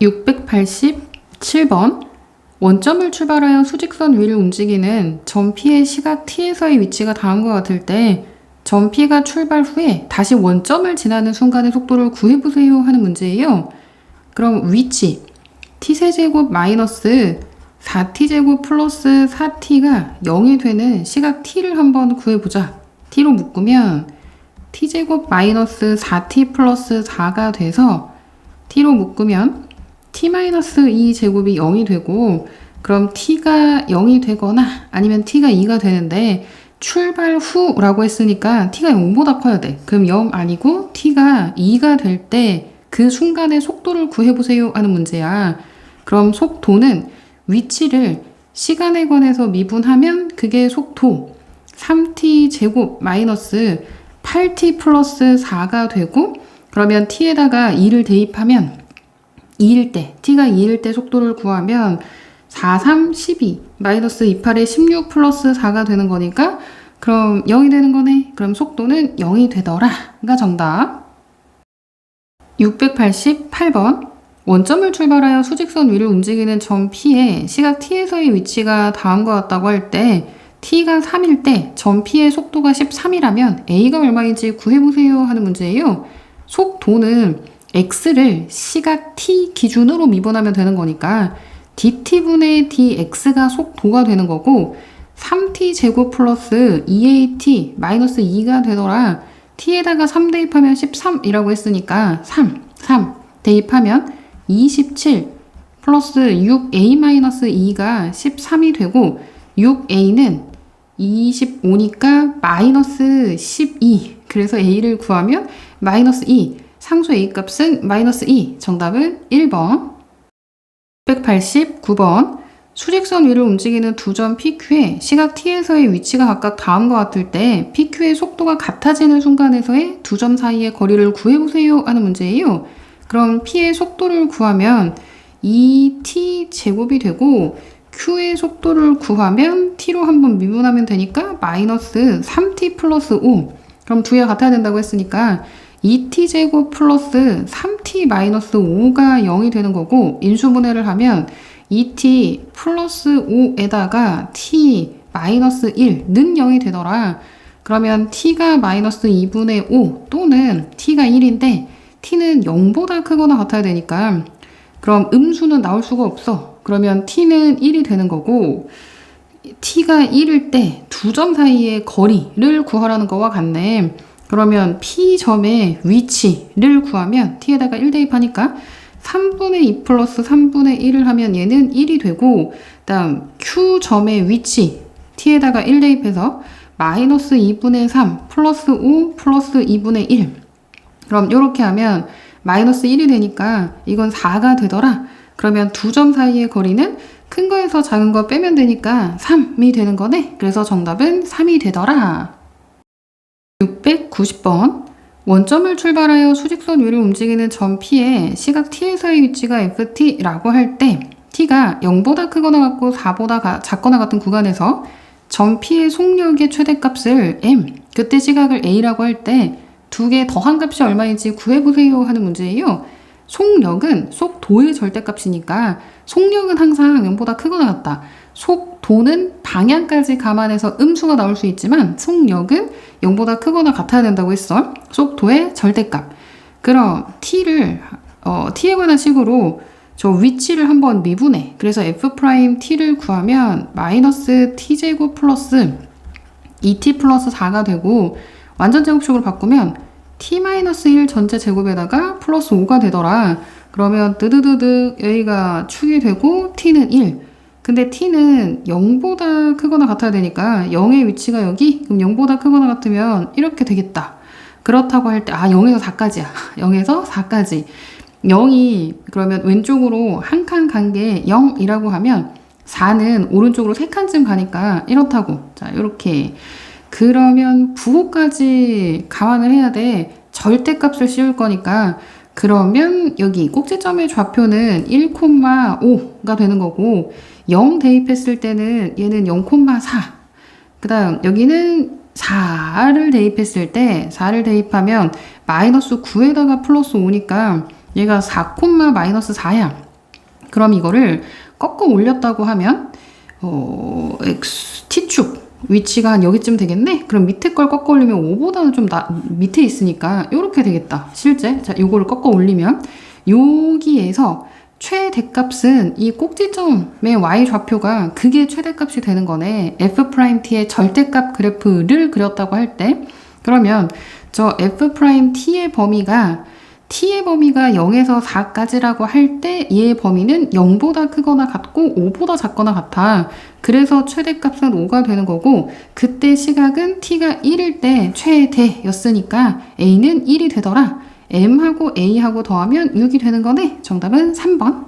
687번 원점을 출발하여 수직선 위를 움직이는 점 P의 시각 T에서의 위치가 다음과 같을 때 점 P가 출발 후에 다시 원점을 지나는 순간의 속도를 구해보세요 하는 문제예요. 그럼 위치 T세제곱 마이너스 4T제곱 플러스 4T가 0이 되는 시각 T를 한번 구해보자. T로 묶으면 T제곱 마이너스 4T 플러스 4가 돼서 T로 묶으면 T-2 제곱이 0이 되고, 그럼 T가 0이 되거나 아니면 T가 2가 되는데 출발 후라고 했으니까 T가 0보다 커야 돼. 그럼 0 아니고 T가 2가 될 때 그 순간의 속도를 구해보세요 하는 문제야. 그럼 속도는 위치를 시간에 관해서 미분하면 그게 속도 3T 제곱 마이너스 8T 플러스 4가 되고, 그러면 T에다가 2를 대입하면 2일 때, T가 2일 때 속도를 구하면 4, 3, 12, 마이너스 28에 16 플러스 4가 되는 거니까 그럼 0이 되는 거네. 그럼 속도는 0이 되더라가 정답. 688번 원점을 출발하여 수직선 위를 움직이는 점 P의 시각 T에서의 위치가 다음과 같다고 할 때 T가 3일 때 점 P의 속도가 13이라면 A가 얼마인지 구해보세요 하는 문제예요. 속도는 X를 시각 T 기준으로 미분하면 되는 거니까 DT분의 DX가 속도가 되는 거고 3T 제곱 플러스 2AT 마이너스 2가 되더라. T에다가 3 대입하면 13이라고 했으니까 3 대입하면 27 플러스 6A 마이너스 2가 13이 되고 6A는 25니까 마이너스 12. 그래서 A를 구하면 마이너스 2. 상수 A 값은 마이너스 2. 정답은 1번. 689번 수직선 위를 움직이는 두 점 PQ의 시각 T에서의 위치가 각각 다음과 같을 때 PQ의 속도가 같아지는 순간에서의 두 점 사이의 거리를 구해보세요 하는 문제예요. 그럼 P의 속도를 구하면 2T 제곱이 되고 Q의 속도를 구하면 T로 한번 미분하면 되니까 마이너스 3T 플러스 5. 그럼 두 개가 같아야 된다고 했으니까 2T 제곱 플러스 3T 마이너스 5가 0이 되는 거고 인수분해를 하면 2T 플러스 5에다가 T 마이너스 1는 0이 되더라. 그러면 T가 마이너스 2분의 5 또는 T가 1인데 T는 0보다 크거나 같아야 되니까 그럼 음수는 나올 수가 없어. 그러면 T는 1이 되는 거고 T가 1일 때 두 점 사이의 거리를 구하라는 거와 같네. 그러면 P점의 위치를 구하면 T에다가 1 대입하니까 3분의 2 플러스 3분의 1을 하면 얘는 1이 되고 다음 Q점의 위치 T에다가 1 대입해서 마이너스 2분의 3 플러스 5 플러스 2분의 1. 그럼 이렇게 하면 마이너스 1이 되니까 이건 4가 되더라. 그러면 두 점 사이의 거리는 큰 거에서 작은 거 빼면 되니까 3이 되는 거네. 그래서 정답은 3이 되더라. 690번 원점을 출발하여 수직선 위를 움직이는 점 P의 시각 T에서의 위치가 FT라고 할 때 T가 0보다 크거나 같고 4보다 작거나 같은 구간에서 점 P의 속력의 최대값을 M, 그때 시각을 A라고 할 때 두 개 더한 값이 얼마인지 구해보세요 하는 문제예요. 속력은 속도의 절대값이니까 속력은 항상 0보다 크거나 같다. 속도는 방향까지 감안해서 음수가 나올 수 있지만 속력은 0보다 크거나 같아야 된다고 했어. 속도의 절대값. 그럼 T에 관한 식으로 저 위치를 한번 미분해. 그래서 F'T를 구하면 마이너스 T제곱 플러스 2T 플러스 4가 되고 완전 제곱식으로 바꾸면 T-1 전체 제곱에다가 플러스 5가 되더라. 그러면 뜨드드드 여기가 축이 되고 T는 1. 근데 T는 0보다 크거나 같아야 되니까 0의 위치가 여기? 그럼 0보다 크거나 같으면 이렇게 되겠다. 그렇다고 할 때 0에서 4까지야. 0에서 4까지. 0이 그러면 왼쪽으로 한 칸 간 게 0이라고 하면 4는 오른쪽으로 3칸쯤 가니까 이렇다고. 자, 이렇게. 그러면 부호까지 감안을 해야 돼. 절대값을 씌울 거니까 그러면 여기 꼭지점의 좌표는 1,5가 되는 거고 0 대입했을 때는 얘는 0,4. 그 다음 여기는 4를 대입했을 때 4를 대입하면 마이너스 9에다가 플러스 5니까 얘가 4, 마이너스 4야. 그럼 이거를 꺾어 올렸다고 하면 t축 위치가 한 여기쯤 되겠네? 그럼 밑에 걸 꺾어 올리면 5보다는 좀 밑에 있으니까 이렇게 되겠다. 실제 자, 요거를 꺾어 올리면 여기에서 최대값은 이 꼭지점의 y좌표가 그게 최대값이 되는 거네. f't의 절대값 그래프를 그렸다고 할 때 그러면 저 f't의 범위가 t의 범위가 0에서 4까지라고 할 때 얘의 범위는 0보다 크거나 같고 5보다 작거나 같아. 그래서 최대값은 5가 되는 거고 그때 시각은 t가 1일 때 최대였으니까 a는 1이 되더라. m하고 a하고 더하면 6이 되는 거네. 정답은 3번.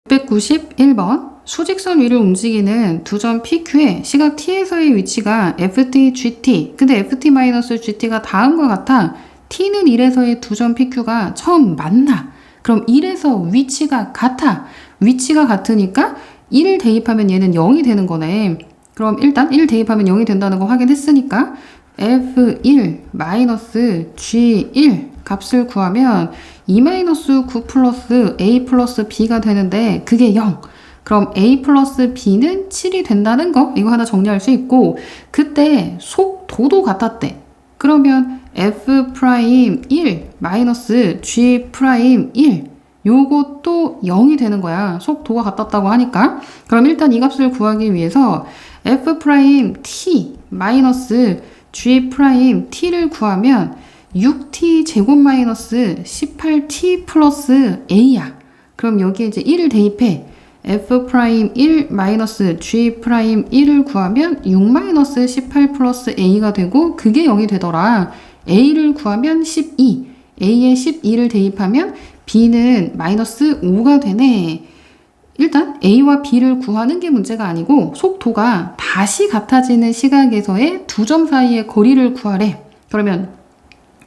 691번 수직선 위를 움직이는 두 점 PQ의 시각 T에서의 위치가 FT, GT 근데 FT-GT가 다음과 같아. T는 1에서의 두 점 PQ가 처음 만나. 그럼 1에서 위치가 같아. 위치가 같으니까 1을 대입하면 얘는 0이 되는 거네. 그럼 일단 1 대입하면 0이 된다는 거 확인했으니까 F1 G1 값을 구하면 2-9 플러스 A 플러스 B가 되는데 그게 0. 그럼 A 플러스 B는 7이 된다는 거 이거 하나 정리할 수 있고 그때 속도도 같았대. 그러면 F'1 G'1 요것도 0이 되는 거야. 속도가 같았다고 하니까. 그럼 일단 이 값을 구하기 위해서 F't G'T를 구하면 6t 제곱 마이너스 18t 플러스 a야. 그럼 여기에 이제 1을 대입해. F'1 G'1을 구하면 6 18 플러스 a가 되고 그게 0이 되더라. a를 구하면 12. a에 12를 대입하면 b는 마이너스 5가 되네. 일단 a와 b를 구하는 게 문제가 아니고 속도가 다시 같아지는 시각에서의 두 점 사이의 거리를 구하래. 그러면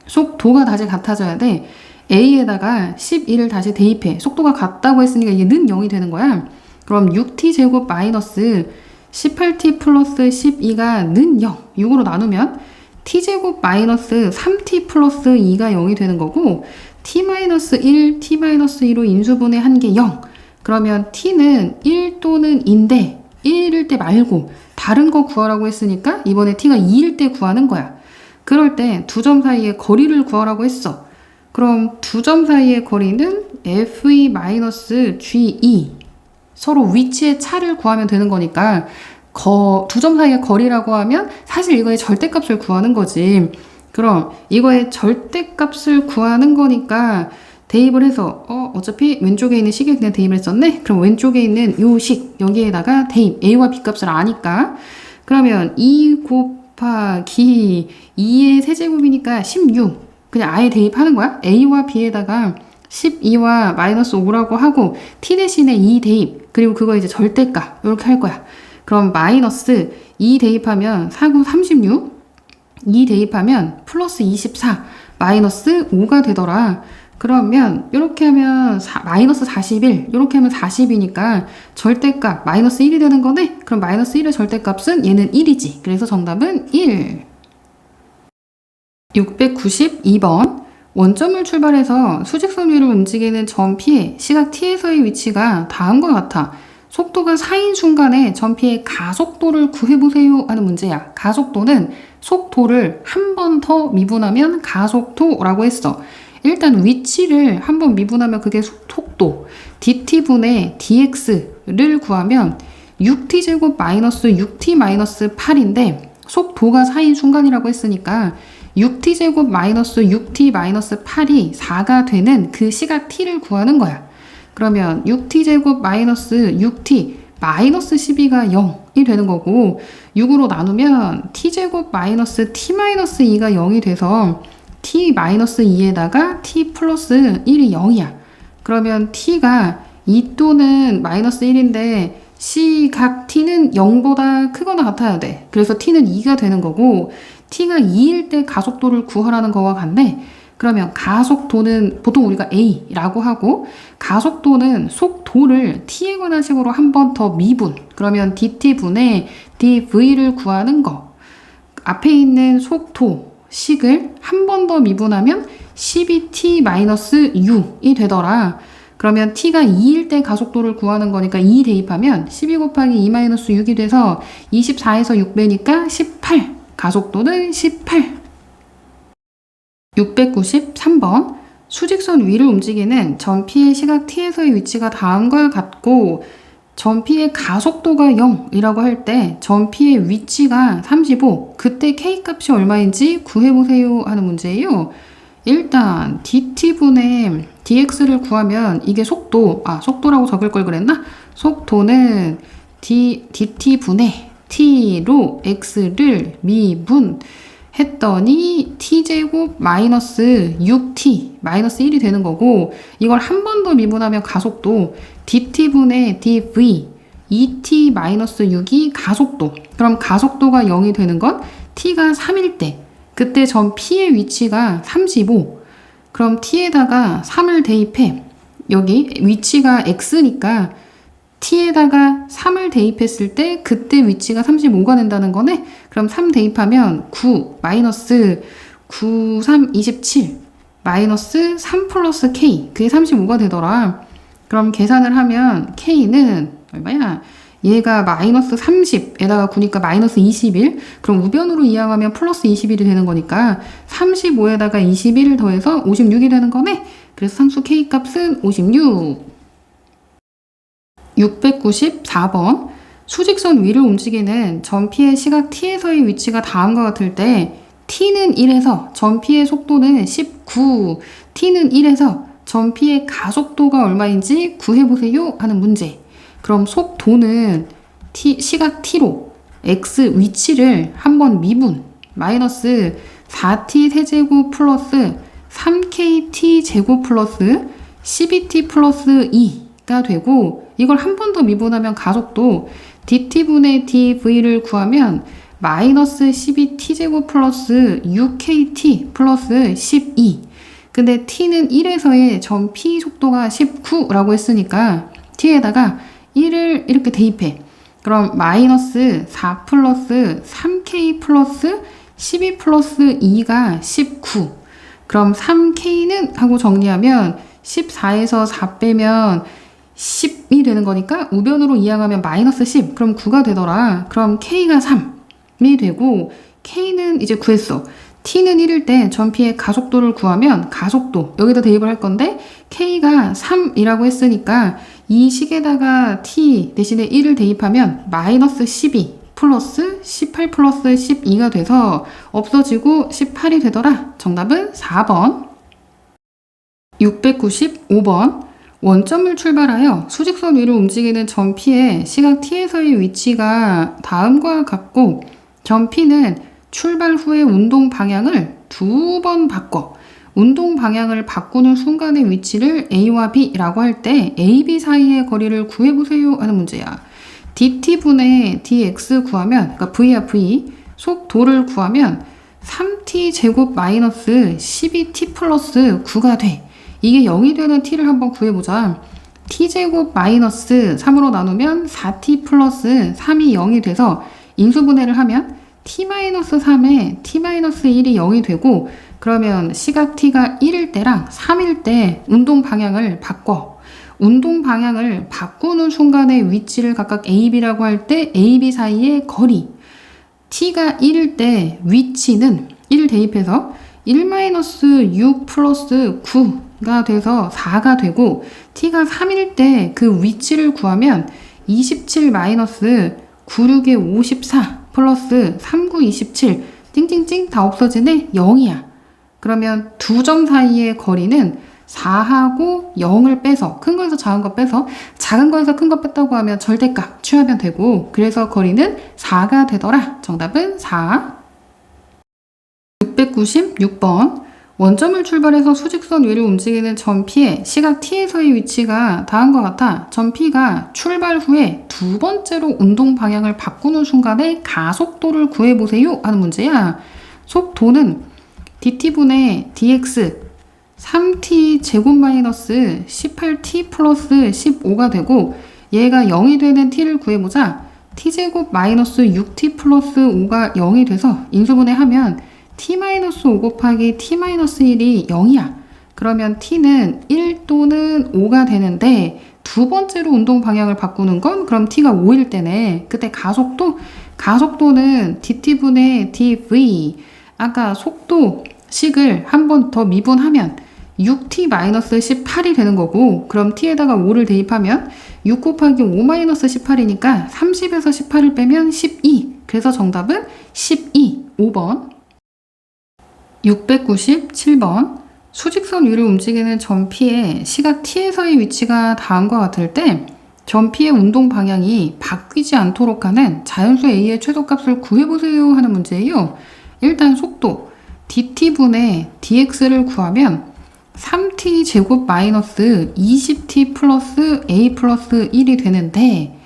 속도가 다시 같아져야 돼. a에다가 12를 다시 대입해. 속도가 같다고 했으니까 이게 는 0이 되는 거야. 그럼 6t 제곱 마이너스 18t 플러스 12가 는 0. 6으로 나누면 t 제곱 마이너스 3t 플러스 2가 0이 되는 거고 t-1, t-2로 인수분해한 게 0. 그러면 t는 1 또는 2인데 1일 때 말고 다른 거 구하라고 했으니까 이번에 t가 2일 때 구하는 거야. 그럴 때 두 점 사이의 거리를 구하라고 했어. 그럼 두 점 사이의 거리는 Fe-Ge 서로 위치의 차를 구하면 되는 거니까 두 점 사이의 거리라고 하면 사실 이거의 절대값을 구하는 거지. 그럼 이거의 절대값을 구하는 거니까 대입을 해서 어차피 왼쪽에 있는 식에 그냥 대입을 했었네. 그럼 왼쪽에 있는 요 식 여기에다가 대입 a와 b 값을 아니까 그러면 2 곱하기 2의 세제곱이니까 16 그냥 아예 대입하는 거야. a와 b에다가 12와 마이너스 5라고 하고 t 대신에 2 대입 그리고 그거 이제 절대값 이렇게 할 거야. 그럼 마이너스 2 대입하면 4, 9, 36 2 대입하면 플러스 24 마이너스 5가 되더라. 그러면 이렇게 하면 마이너스 41 이렇게 하면 40이니까 절대값 마이너스 1이 되는 거네. 그럼 마이너스 1의 절대값은 얘는 1이지. 그래서 정답은 1. 692번 원점을 출발해서 수직선 위를 움직이는 점 P의 시각 T에서의 위치가 다음과 같아. 속도가 4인 순간에 점 P의 가속도를 구해보세요 하는 문제야. 가속도는 속도를 한 번 더 미분하면 가속도라고 했어. 일단 위치를 한번 미분하면 그게 속도 dt분의 dx를 구하면 6t 제곱 마이너스 6t 마이너스 8인데 속도가 4인 순간이라고 했으니까 6t 제곱 마이너스 6t 마이너스 8이 4가 되는 그 시각 t를 구하는 거야. 그러면 6t 제곱 마이너스 6t 마이너스 12가 0이 되는 거고 6으로 나누면 t 제곱 마이너스 t 마이너스 2가 0이 돼서 t-2에다가 t 플러스 1이 0이야. 그러면 t가 2 또는 마이너스 1인데 시각 t는 0보다 크거나 같아야 돼. 그래서 t는 2가 되는 거고 t가 2일 때 가속도를 구하라는 거와 같네. 그러면 가속도는 보통 우리가 a라고 하고 가속도는 속도를 t에 관한 식으로 한 번 더 미분. 그러면 dt분의 dv를 구하는 거. 앞에 있는 속도 식을 한 번 더 미분하면 12t-6이 되더라. 그러면 t가 2일 때 가속도를 구하는 거니까 2 대입하면 12 곱하기 2-6이 돼서 24에서 6 빼니까 18. 가속도는 18. 693번. 수직선 위를 움직이는 전피의 시각 t에서의 위치가 다음과 같고 전피의 가속도가 0이라고 할 때 전피의 위치가 35, 그때 K값이 얼마인지 구해보세요 하는 문제예요. 일단 dt분의 dx를 구하면 이게 속도라고 적을 걸 그랬나? 속도는 dt분의 t로 x를 미분 했더니 t제곱 마이너스 6t 마이너스 1이 되는 거고, 이걸 한 번 더 미분하면 가속도 dt분의 dv 2t 마이너스 6이 가속도. 그럼 가속도가 0이 되는 건 t가 3일 때, 그때 전 p의 위치가 35. 그럼 t에다가 3을 대입해. 여기 위치가 x니까 t에다가 3을 대입했을 때 그때 위치가 35가 된다는 거네. 그럼 3 대입하면 9 마이너스 9, 3, 27 마이너스 3 플러스 k, 그게 35가 되더라. 그럼 계산을 하면 k는 얼마야? 얘가 마이너스 30에다가 9니까 마이너스 21. 그럼 우변으로 이항하면 플러스 21이 되는 거니까 35에다가 21을 더해서 56이 되는 거네. 그래서 상수 k 값은 56. 694번. 수직선 위를 움직이는 전피의 시각 t에서의 위치가 다음과 같을 때 t는 1에서 전피의 속도는 19, t는 1에서 전피의 가속도가 얼마인지 구해보세요 하는 문제. 그럼 속도는 시각 t로 x 위치를 한번 미분 마이너스 4t 세제곱 플러스 3kt 제곱 플러스 12t 플러스 2가 되고, 이걸 한 번 더 미분하면 가속도 dt분의 dv를 구하면 마이너스 12t제곱 플러스 6kt 플러스 12. 근데 t는 1에서의 전 p 속도가 19라고 했으니까 t에다가 1을 이렇게 대입해. 그럼 마이너스 4 플러스 3k 플러스 12 플러스 2가 19. 그럼 3k는 하고 정리하면 14에서 4 빼면 10이 되는 거니까 우변으로 이항하면 마이너스 10. 그럼 9가 되더라. 그럼 k가 3이 되고, k는 이제 구했어. t는 1일 때 전피의 가속도를 구하면 가속도 여기다 대입을 할 건데 k가 3이라고 했으니까 이 식에다가 t 대신에 1을 대입하면 마이너스 12 플러스 18 플러스 12가 돼서 없어지고 18이 되더라. 정답은 4번. 695번. 원점을 출발하여 수직선 위로 움직이는 전피의 시각 t에서의 위치가 다음과 같고 전피는 출발 후에 운동 방향을 2번 바꿔. 운동 방향을 바꾸는 순간의 위치를 A와 B라고 할 때 A, B 사이의 거리를 구해보세요 하는 문제야. dt분의 dx 구하면, 그러니까 v야 v, 속도를 구하면 3t 제곱 마이너스 12t 플러스 9가 돼. 이게 0이 되는 t를 한번 구해보자. t제곱 마이너스 3으로 나누면 4t 플러스 3이 0이 돼서 인수분해를 하면 t-3에 t-1이 0이 되고, 그러면 시각 t가 1일 때랑 3일 때 운동 방향을 바꿔. 운동 방향을 바꾸는 순간의 위치를 각각 A, B라고 할 때 A, B 사이의 거리. t가 1일 때 위치는 1을 대입해서 1-6 플러스 9가 돼서 4가 되고, t가 3일 때 그 위치를 구하면 27 마이너스 96에 54 플러스 39, 27 찡찡찡 다 없어지네. 0이야. 그러면 두 점 사이의 거리는 4하고 0을 빼서, 큰 거에서 작은 거 빼서 작은 거에서 큰 거 뺐다고 하면 절대값 취하면 되고, 그래서 거리는 4가 되더라. 정답은 4. 696번. 원점을 출발해서 수직선 위를 움직이는 전피의 시각 t에서의 위치가 다음과 같아. 전피가 출발 후에 두 번째로 운동 방향을 바꾸는 순간에 가속도를 구해보세요 하는 문제야. 속도는 dt분의 dx 3t 제곱 마이너스 18t 플러스 15가 되고, 얘가 0이 되는 t를 구해보자. t제곱 마이너스 6t 플러스 5가 0이 돼서 인수분해하면 t-5 곱하기 t-1이 0이야. 그러면 t는 1 또는 5가 되는데 두 번째로 운동 방향을 바꾸는 건 그럼 t가 5일 때네. 그때 가속도는 dt분의 dv, 아까 속도 식을 한 번 더 미분하면 6t-18이 되는 거고, 그럼 t에다가 5를 대입하면 6 곱하기 5-18이니까 30에서 18을 빼면 12. 그래서 정답은 12, 5번. 697번. 수직선 위를 움직이는 점 P의 시각 T에서의 위치가 다음과 같을 때 점 P의 운동 방향이 바뀌지 않도록 하는 자연수 A의 최소값을 구해보세요 하는 문제예요. 일단 속도 dt분의 dx를 구하면 3t 제곱 마이너스 20t 플러스 a 플러스 1이 되는데,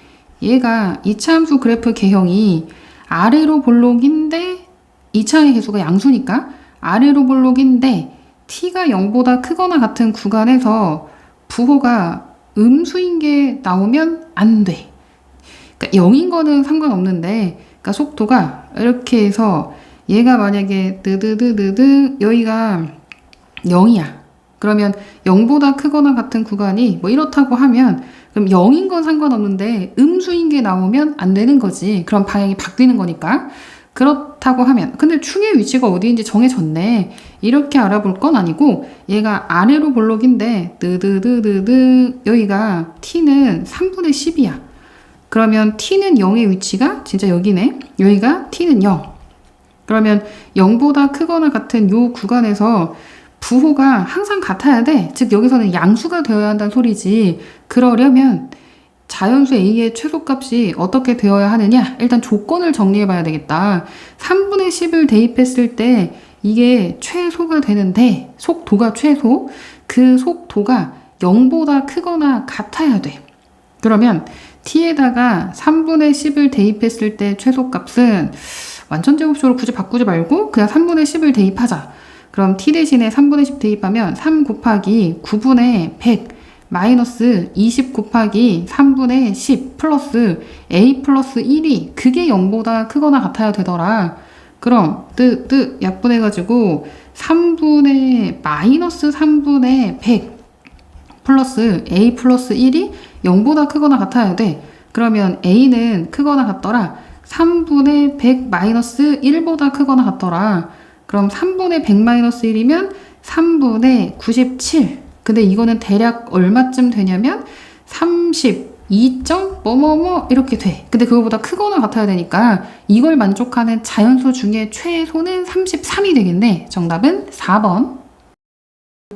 얘가 이차함수 그래프 개형이 아래로 볼록인데 2차의 개수가 양수니까 아래로 볼록인데 t가 0보다 크거나 같은 구간에서 부호가 음수인 게 나오면 안 돼. 그러니까 0인 거는 상관없는데, 그러니까 속도가 이렇게 해서 얘가 만약에 느드드드드 여기가 0이야. 그러면 0보다 크거나 같은 구간이 뭐 이렇다고 하면 그럼 0인 건 상관없는데 음수인 게 나오면 안 되는 거지. 그럼 방향이 바뀌는 거니까. 그렇다고 하면 근데 충의 위치가 어디인지 정해졌네. 이렇게 알아볼 건 아니고 얘가 아래로 볼록인데 느드드드드 여기가 t는 3분의 10이야. 그러면 t는 0의 위치가 진짜 여기네. 여기가 t는 0. 그러면 0보다 크거나 같은 요 구간에서 부호가 항상 같아야 돼. 즉 여기서는 양수가 되어야 한다는 소리지. 그러려면 자연수 A의 최소값이 어떻게 되어야 하느냐? 일단 조건을 정리해 봐야 되겠다. 3분의 10을 대입했을 때 이게 최소가 되는데, 속도가 최소, 그 속도가 0보다 크거나 같아야 돼. 그러면 t에다가 3분의 10을 대입했을 때 최소값은 완전 제곱식으로 굳이 바꾸지 말고 그냥 3분의 10을 대입하자. 그럼 t 대신에 3분의 10 대입하면 3 곱하기 9분의 100 마이너스 20 곱하기 3분의 10 플러스 a 플러스 1이 그게 0보다 크거나 같아야 되더라. 그럼 약분해가지고 3분의 마이너스 3분의 100 플러스 a 플러스 1이 0보다 크거나 같아야 돼. 그러면 a는 크거나 같더라. 3분의 100 마이너스 1보다 크거나 같더라. 그럼 3분의 100 마이너스 1이면 3분의 97. 근데 이거는 대략 얼마쯤 되냐면 32점 뭐뭐뭐 이렇게 돼. 근데 그거보다 크거나 같아야 되니까 이걸 만족하는 자연수 중에 최소는 33이 되겠네. 정답은 4번.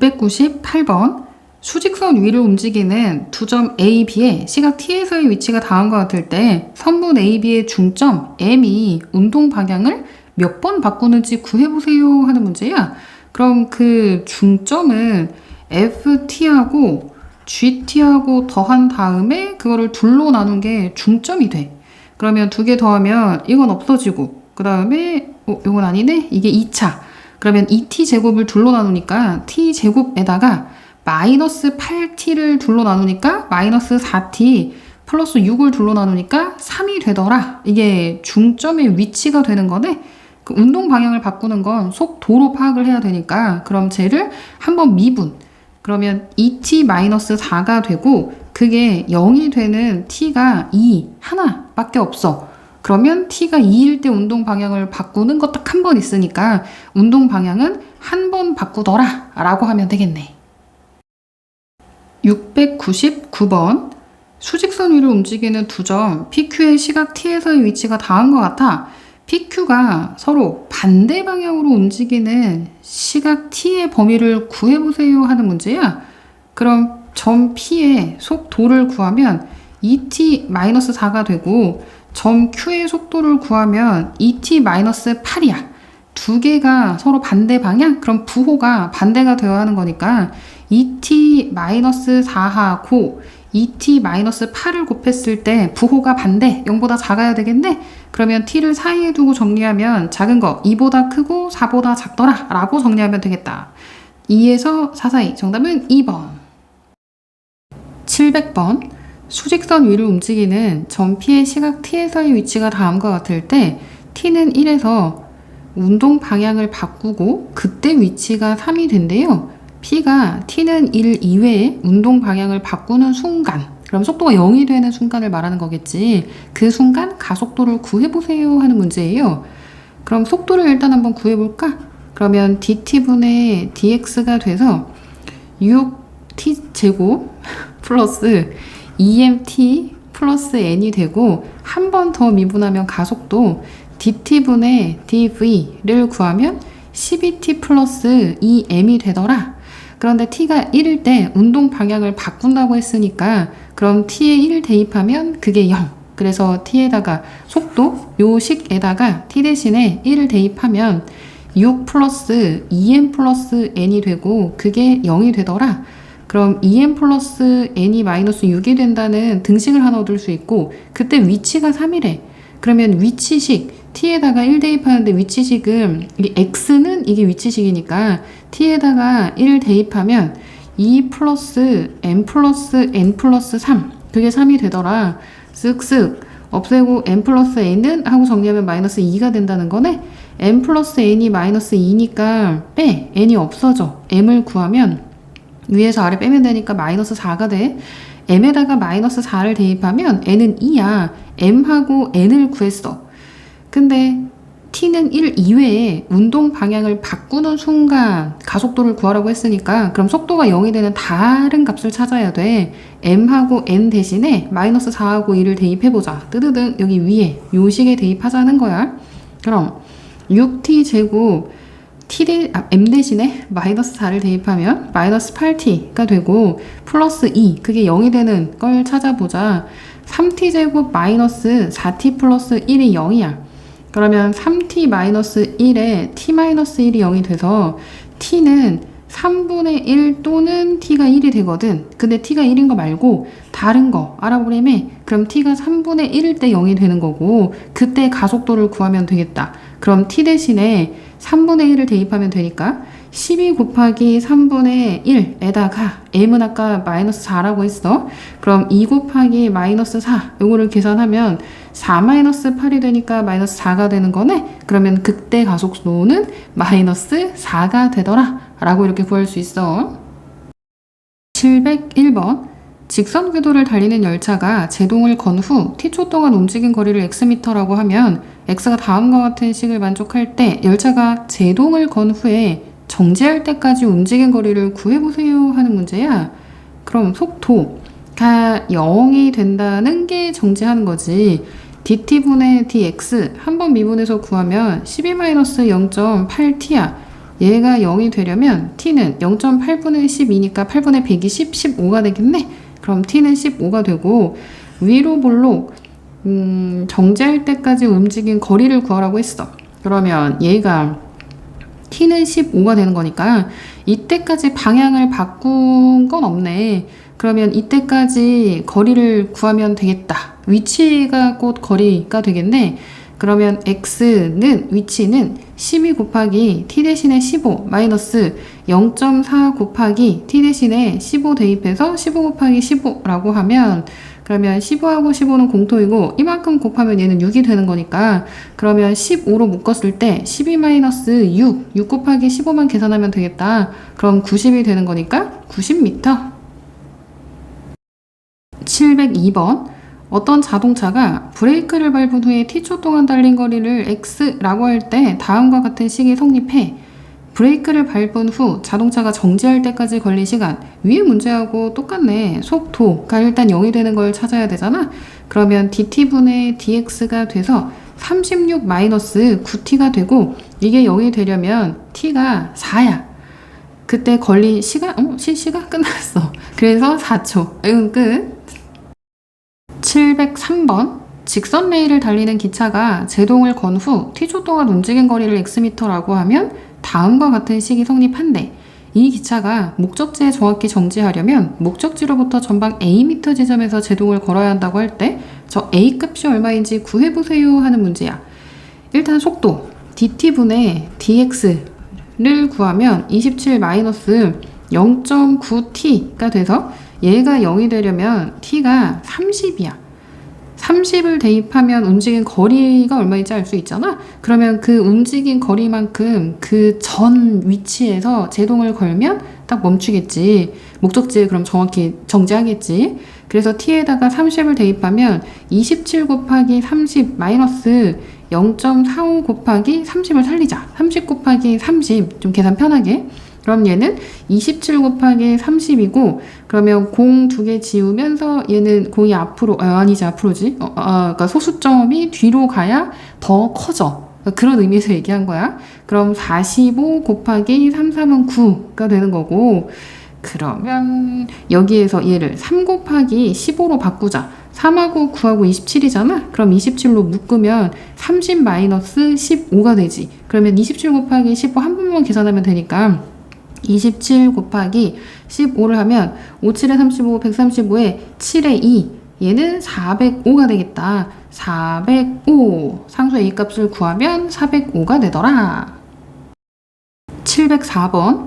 698번. 수직선 위를 움직이는 두 점 A, B의 시각 T에서의 위치가 다음과 같을 때 선분 A, B의 중점 M이 운동 방향을 몇 번 바꾸는지 구해보세요 하는 문제야. 그럼 그 중점은 FT하고 GT하고 더한 다음에 그거를 둘로 나눈 게 중점이 돼. 그러면 두 개 더하면 이건 없어지고, 그 다음에 이건 아니네? 이게 2차. 그러면 2t 제곱을 둘로 나누니까 t 제곱에다가 마이너스 8t를 둘로 나누니까 마이너스 4t 플러스 6을 둘로 나누니까 3이 되더라. 이게 중점의 위치가 되는 거네. 그 운동 방향을 바꾸는 건 속도로 파악을 해야 되니까 그럼 쟤를 한번 미분. 그러면 2t-4가 되고 그게 0이 되는 t가 2, 하나밖에 없어. 그러면 t가 2일 때 운동 방향을 바꾸는 거 딱 한 번 있으니까 운동 방향은 한 번 바꾸더라 라고 하면 되겠네. 699번. 수직선 위를 움직이는 두 점 PQ의 시각 T에서의 위치가 다음과 같아. PQ가 서로 반대 방향으로 움직이는 시각 T의 범위를 구해보세요 하는 문제야. 그럼 점 P의 속도를 구하면 2t-4가 되고 점 Q의 속도를 구하면 2t-8이야. 두 개가 서로 반대 방향? 그럼 부호가 반대가 되어야 하는 거니까 2t-4하고 2t-8을 곱했을 때 부호가 반대, 0보다 작아야 되겠네? 그러면 t를 사이에 두고 정리하면 작은 거 2보다 크고 4보다 작더라 라고 정리하면 되겠다. 2에서 4 사이. 정답은 2번. 700번. 수직선 위를 움직이는 점 P의 시각 T에서의 위치가 다음과 같을 때 T는 1에서 운동 방향을 바꾸고 그때 위치가 3이 된대요. P가 T는 1 이외에 운동 방향을 바꾸는 순간, 그럼 속도가 0이 되는 순간을 말하는 거겠지. 그 순간 가속도를 구해보세요 하는 문제예요. 그럼 속도를 일단 한번 구해볼까? 그러면 dt분의 dx가 돼서 6t제곱 플러스 2mt 플러스 n이 되고, 한 번 더 미분하면 가속도 dt분의 dv를 구하면 12t 플러스 2m이 되더라. 그런데 t가 1일 때 운동 방향을 바꾼다고 했으니까 그럼 t에 1 대입하면 그게 0. 그래서 t에다가 속도 요 식에다가 t 대신에 1을 대입하면 6 플러스 2m 플러스 n이 되고 그게 0이 되더라. 그럼 2m 플러스 n이 마이너스 6이 된다는 등식을 하나 얻을 수 있고, 그때 위치가 3이래. 그러면 위치식 t에다가 1 대입하는데 위치식은 이 x는 이게 위치식이니까 t에다가 1 대입하면 2 플러스 m 플러스 n 플러스 3, 그게 3이 되더라. 쓱쓱 없애고 m 플러스 n은 하고 정리하면 마이너스 2가 된다는 거네. m 플러스 n이 마이너스 2니까 빼, n이 없어져. m을 구하면 위에서 아래 빼면 되니까 마이너스 4가 돼. m에다가 마이너스 4를 대입하면 n은 2야. m하고 n을 구했어. 근데 t는 1 이외에 운동 방향을 바꾸는 순간 가속도를 구하라고 했으니까 그럼 속도가 0이 되는 다른 값을 찾아야 돼. m하고 n 대신에 마이너스 4하고 2를 대입해보자. 뜨드등 여기 위에 요식에 대입하자는 거야. 그럼 6t 제곱 m 대신에 마이너스 4를 대입하면 마이너스 8t가 되고 플러스 2, 그게 0이 되는 걸 찾아보자. 3t 제곱 마이너스 4t 플러스 1이 0이야. 그러면 3t 마이너스 1에 t 마이너스 1이 0이 돼서 t는 3분의 1 또는 t가 1이 되거든. 근데 t가 1인 거 말고 다른 거 알아보려면 그럼 t가 3분의 1일 때 0이 되는 거고, 그때 가속도를 구하면 되겠다. 그럼 t 대신에 3분의 1을 대입하면 되니까 12 곱하기 3분의 1에다가 m은 아까 마이너스 4라고 했어. 그럼 2 곱하기 마이너스 4 요거를 계산하면 4 마이너스 8이 되니까 마이너스 4가 되는 거네. 그러면 그때 가속도는 마이너스 4가 되더라 라고 이렇게 구할 수 있어. 701번 직선 궤도를 달리는 열차가 제동을 건 후 t초 동안 움직인 거리를 xm라고 하면 x가 다음과 같은 식을 만족할 때 열차가 제동을 건 후에 정지할 때까지 움직인 거리를 구해보세요 하는 문제야. 그럼 속도가 0이 된다는 게 정지하는 거지. dt분의 dx 한번 미분해서 구하면 12-0.8t야. 얘가 0이 되려면 t는 0.8분의 12니까 8분의 120, 15가 되겠네. 그럼 t는 15가 되고, 위로 볼록 정지할 때까지 움직인 거리를 구하라고 했어. 그러면 얘가 t는 15가 되는 거니까 이때까지 방향을 바꾼 건 없네. 그러면 이때까지 거리를 구하면 되겠다. 위치가 곧 거리가 되겠네. 그러면 x는 위치는 12 곱하기 t 대신에 15 마이너스 0.4 곱하기 t 대신에 15 대입해서 15 곱하기 15라고 하면, 그러면 15하고 15는 공통이고 이만큼 곱하면 얘는 6이 되는 거니까 그러면 15로 묶었을 때 12 마이너스 6 곱하기 15만 계산하면 되겠다. 그럼 90이 되는 거니까 90m. 702번 어떤 자동차가 브레이크를 밟은 후에 t초 동안 달린 거리를 x라고 할 때 다음과 같은 식이 성립해. 브레이크를 밟은 후 자동차가 정지할 때까지 걸린 시간, 위에 문제하고 똑같네. 속도가 일단 0이 되는 걸 찾아야 되잖아. 그러면 dt분의 dx가 돼서 36 마이너스 9t가 되고, 이게 0이 되려면 t가 4야. 그때 걸린 시간, 시가 끝났어. 그래서 4초. 끝. 703번 직선 레일을 달리는 기차가 제동을 건 후 t초 동안 움직인 거리를 xm라고 하면 다음과 같은 식이 성립한대. 이 기차가 목적지에 정확히 정지하려면 목적지로부터 전방 am 지점에서 제동을 걸어야 한다고 할 때 저 a 값이 얼마인지 구해보세요 하는 문제야. 일단 속도 dt분의 dx를 구하면 27 마이너스 0.9t가 돼서 얘가 0이 되려면 t가 30이야. 30을 대입하면 움직인 거리가 얼마인지 알 수 있잖아. 그러면 그 움직인 거리만큼 그 전 위치에서 제동을 걸면 딱 멈추겠지. 목적지에 그럼 정확히 정지하겠지. 그래서 t에다가 30을 대입하면 27 곱하기 30 마이너스 0.45 곱하기 30을 살리자. 30 곱하기 30 좀 계산 편하게. 그럼 얘는 27 곱하기 30이고 그러면 공 두 개 지우면서 얘는 공이 앞으로 아니지 앞으로지 그러니까 소수점이 뒤로 가야 더 커져. 그런 의미에서 얘기한 거야. 그럼 45 곱하기 33은 9가 되는 거고 그러면 여기에서 얘를 3 곱하기 15로 바꾸자. 3하고 9하고 27이잖아? 그럼 27로 묶으면 30 마이너스 15가 되지. 그러면 27 곱하기 15 한 번만 계산하면 되니까 27 곱하기 15를 하면 5, 7에 35, 135에 7에 2 얘는 405가 되겠다. 405 상수 A값을 구하면 405가 되더라. 704번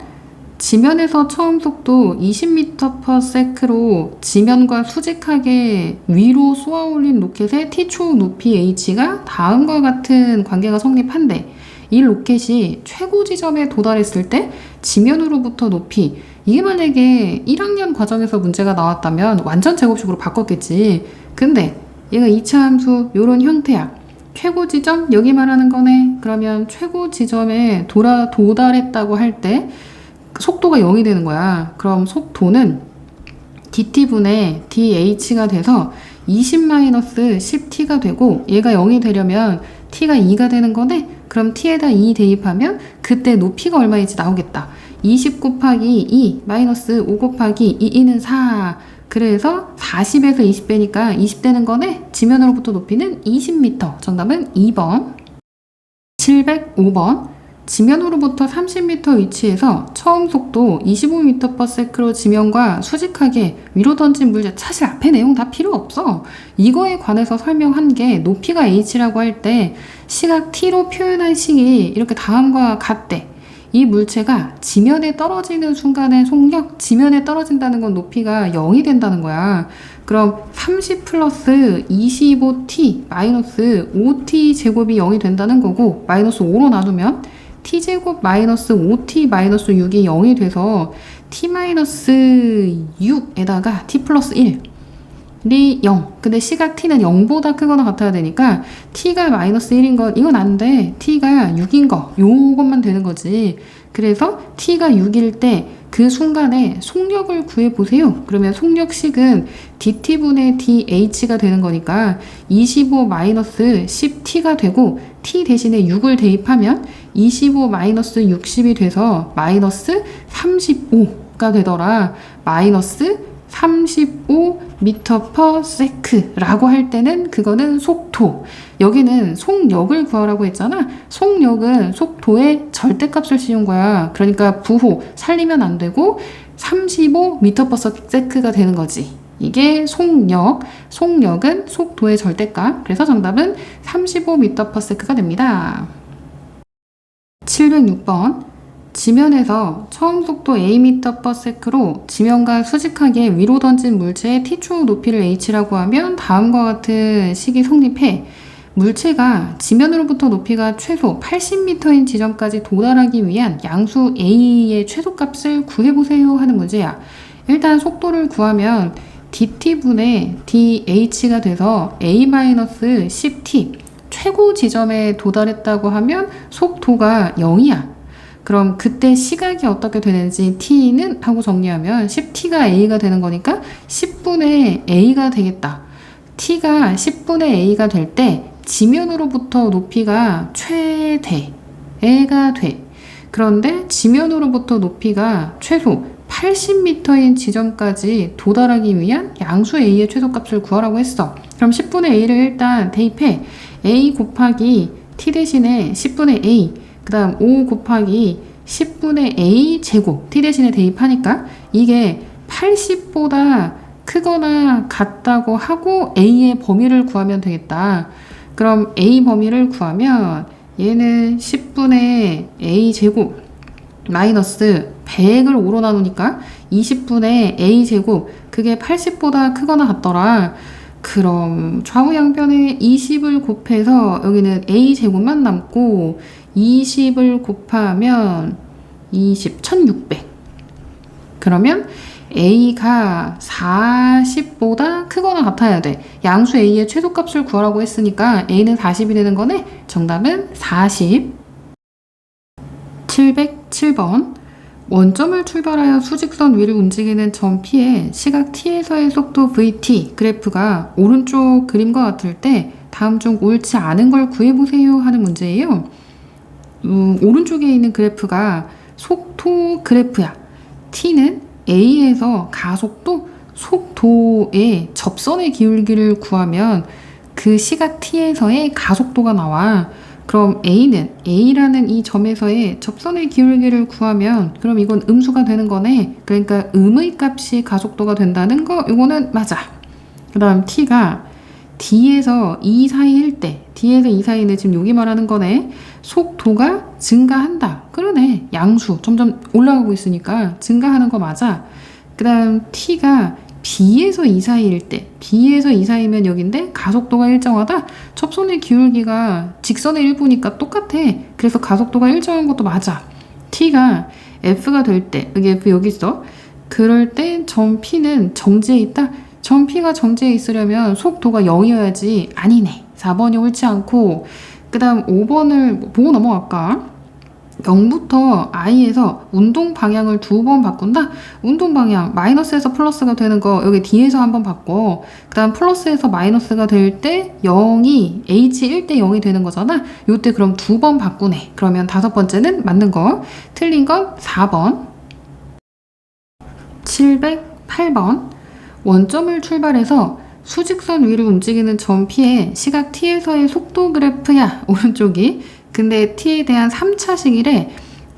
지면에서 처음 속도 20m/s로 지면과 수직하게 위로 쏘아 올린 로켓의 T초 높이 H가 다음과 같은 관계가 성립한대. 이 로켓이 최고 지점에 도달했을 때 지면으로부터 높이 이게 만약에 1학년 과정에서 문제가 나왔다면 완전 제곱식으로 바꿨겠지. 근데 얘가 2차 함수 요런 형태야. 최고 지점 여기 말하는 거네. 그러면 최고 지점에 도달했다고 할 때 속도가 0이 되는 거야. 그럼 속도는 dt분의 dh가 돼서 20-10t가 되고 얘가 0이 되려면 t가 2가 되는 거네. 그럼 t에다 2 대입하면 그때 높이가 얼마인지 나오겠다. 20 곱하기 2 마이너스 5 곱하기 2는 4. 그래서 40에서 20 빼니까 20 되는 거네. 지면으로부터 높이는 20m. 정답은 2번. 705번 지면으로부터 30m 위치에서 처음 속도 25m/s로 지면과 수직하게 위로 던진 물체. 사실 앞에 내용 다 필요 없어. 이거에 관해서 설명한 게 높이가 h라고 할 때 시각 t로 표현한 식이 이렇게 다음과 같대. 이 물체가 지면에 떨어지는 순간의 속력, 지면에 떨어진다는 건 높이가 0이 된다는 거야. 그럼 30 플러스 25t 마이너스 5t 제곱이 0이 된다는 거고 마이너스 5로 나누면 t제곱 마이너스 5t 마이너스 6이 0이 돼서 t 마이너스 6에다가 t 플러스 1이 0. 근데 시각 t는 0보다 크거나 같아야 되니까 t가 마이너스 1인 것 이건 안 돼. t가 6인 거 요것만 되는 거지. 그래서 t가 6일 때 그 순간에 속력을 구해보세요. 그러면 속력식은 dt분의 dh가 되는 거니까 25 마이너스 10t가 되고 t 대신에 6을 대입하면 25 마이너스 60이 돼서 마이너스 35가 되더라. 마이너스 35m/s라고 할 때는 그거는 속도. 여기는 속력을 구하라고 했잖아. 속력은 속도의 절대값을 씌운 거야. 그러니까 부호 살리면 안 되고 35m/s가 되는 거지. 이게 속력. 속력은 속도의 절대값. 그래서 정답은 35m/s가 됩니다. 706번 지면에서 처음 속도 am/s로 지면과 수직하게 위로 던진 물체의 t초 높이를 h라고 하면 다음과 같은 식이 성립해. 물체가 지면으로부터 높이가 최소 80m인 지점까지 도달하기 위한 양수 a의 최소값을 구해보세요 하는 문제야. 일단 속도를 구하면 dt분의 dh가 돼서 a-10t 최고 지점에 도달했다고 하면 속도가 0이야. 그럼 그때 시각이 어떻게 되는지 t는 하고 정리하면 10t가 a가 되는 거니까 10분의 a가 되겠다. t가 10분의 a가 될 때 지면으로부터 높이가 최대가 돼. 그런데 지면으로부터 높이가 최소 80m인 지점까지 도달하기 위한 양수 a의 최소값을 구하라고 했어. 그럼 10분의 a를 일단 대입해. a 곱하기 t 대신에 10분의 a 그 다음 5 곱하기 10분의 a 제곱 t 대신에 대입하니까 이게 80보다 크거나 같다고 하고 a의 범위를 구하면 되겠다. 그럼 a 범위를 구하면 얘는 10분의 a 제곱 마이너스 100을 5로 나누니까 20분의 a 제곱 그게 80보다 크거나 같더라. 그럼 좌우 양변에 20을 곱해서 여기는 a 제곱만 남고 20을 곱하면 1600 그러면 A가 40보다 크거나 같아야 돼. 양수 A의 최소값을 구하라고 했으니까 A는 40이 되는 거네. 정답은 40. 707번. 원점을 출발하여 수직선 위를 움직이는 점 P의 시각 T에서의 속도 VT 그래프가 오른쪽 그림과 같을 때 다음 중 옳지 않은 걸 구해보세요 하는 문제예요. 오른쪽에 있는 그래프가 속도 그래프야. T는 A에서 가속도 속도의 접선의 기울기를 구하면 그 시각 T에서의 가속도가 나와. 그럼 A라는 이 점에서의 접선의 기울기를 구하면 그럼 이건 음수가 되는 거네. 그러니까 음의 값이 가속도가 된다는 거 이거는 맞아. 그 다음 T가 D에서 E 사이일 때 D에서 E 사이는 지금 여기 말하는 거네. 속도가 증가한다. 그러네. 양수 점점 올라가고 있으니까 증가하는 거 맞아. 그 다음 T가 B에서 E 사이일 때 B에서 E 사이면 여긴데 가속도가 일정하다. 접선의 기울기가 직선의 일부니까 똑같아. 그래서 가속도가 일정한 것도 맞아. T가 F가 될 때 여기 F 여기 있어. 그럴 때 점 P는 정지해 있다. 점 P가 정지해 있으려면 속도가 0이어야지. 아니네. 4번이 옳지 않고 그 다음 5번을 보고 넘어갈까? 0부터 I에서 운동 방향을 2번 바꾼다? 운동 방향 마이너스에서 플러스가 되는 거 여기 D에서 한번 바꿔. 그 다음 플러스에서 마이너스가 될 때 0이 H 1대 0이 되는 거잖아. 요때 그럼 2번 바꾸네. 그러면 5번째는 맞는 거. 틀린 건 4번. 708번. 원점을 출발해서 수직선 위를 움직이는 점 P의 시각 T에서의 속도 그래프야. 오른쪽이. 근데 T에 대한 3차식이래.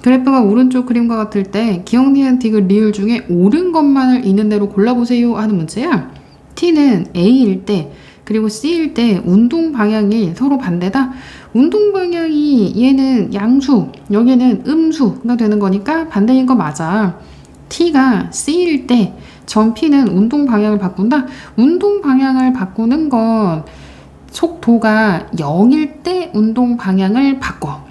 그래프가 오른쪽 그림과 같을 때 기억, 니은, 디귿, 리을 중에 옳은 것만을 있는 대로 골라보세요 하는 문제야. T는 A일 때 그리고 C일 때 운동 방향이 서로 반대다. 운동 방향이 얘는 양수, 여기는 음수가 되는 거니까 반대인 거 맞아. T가 C일 때 점 P는 운동 방향을 바꾼다. 운동 방향을 바꾸는 건 속도가 0일 때 운동 방향을 바꿔.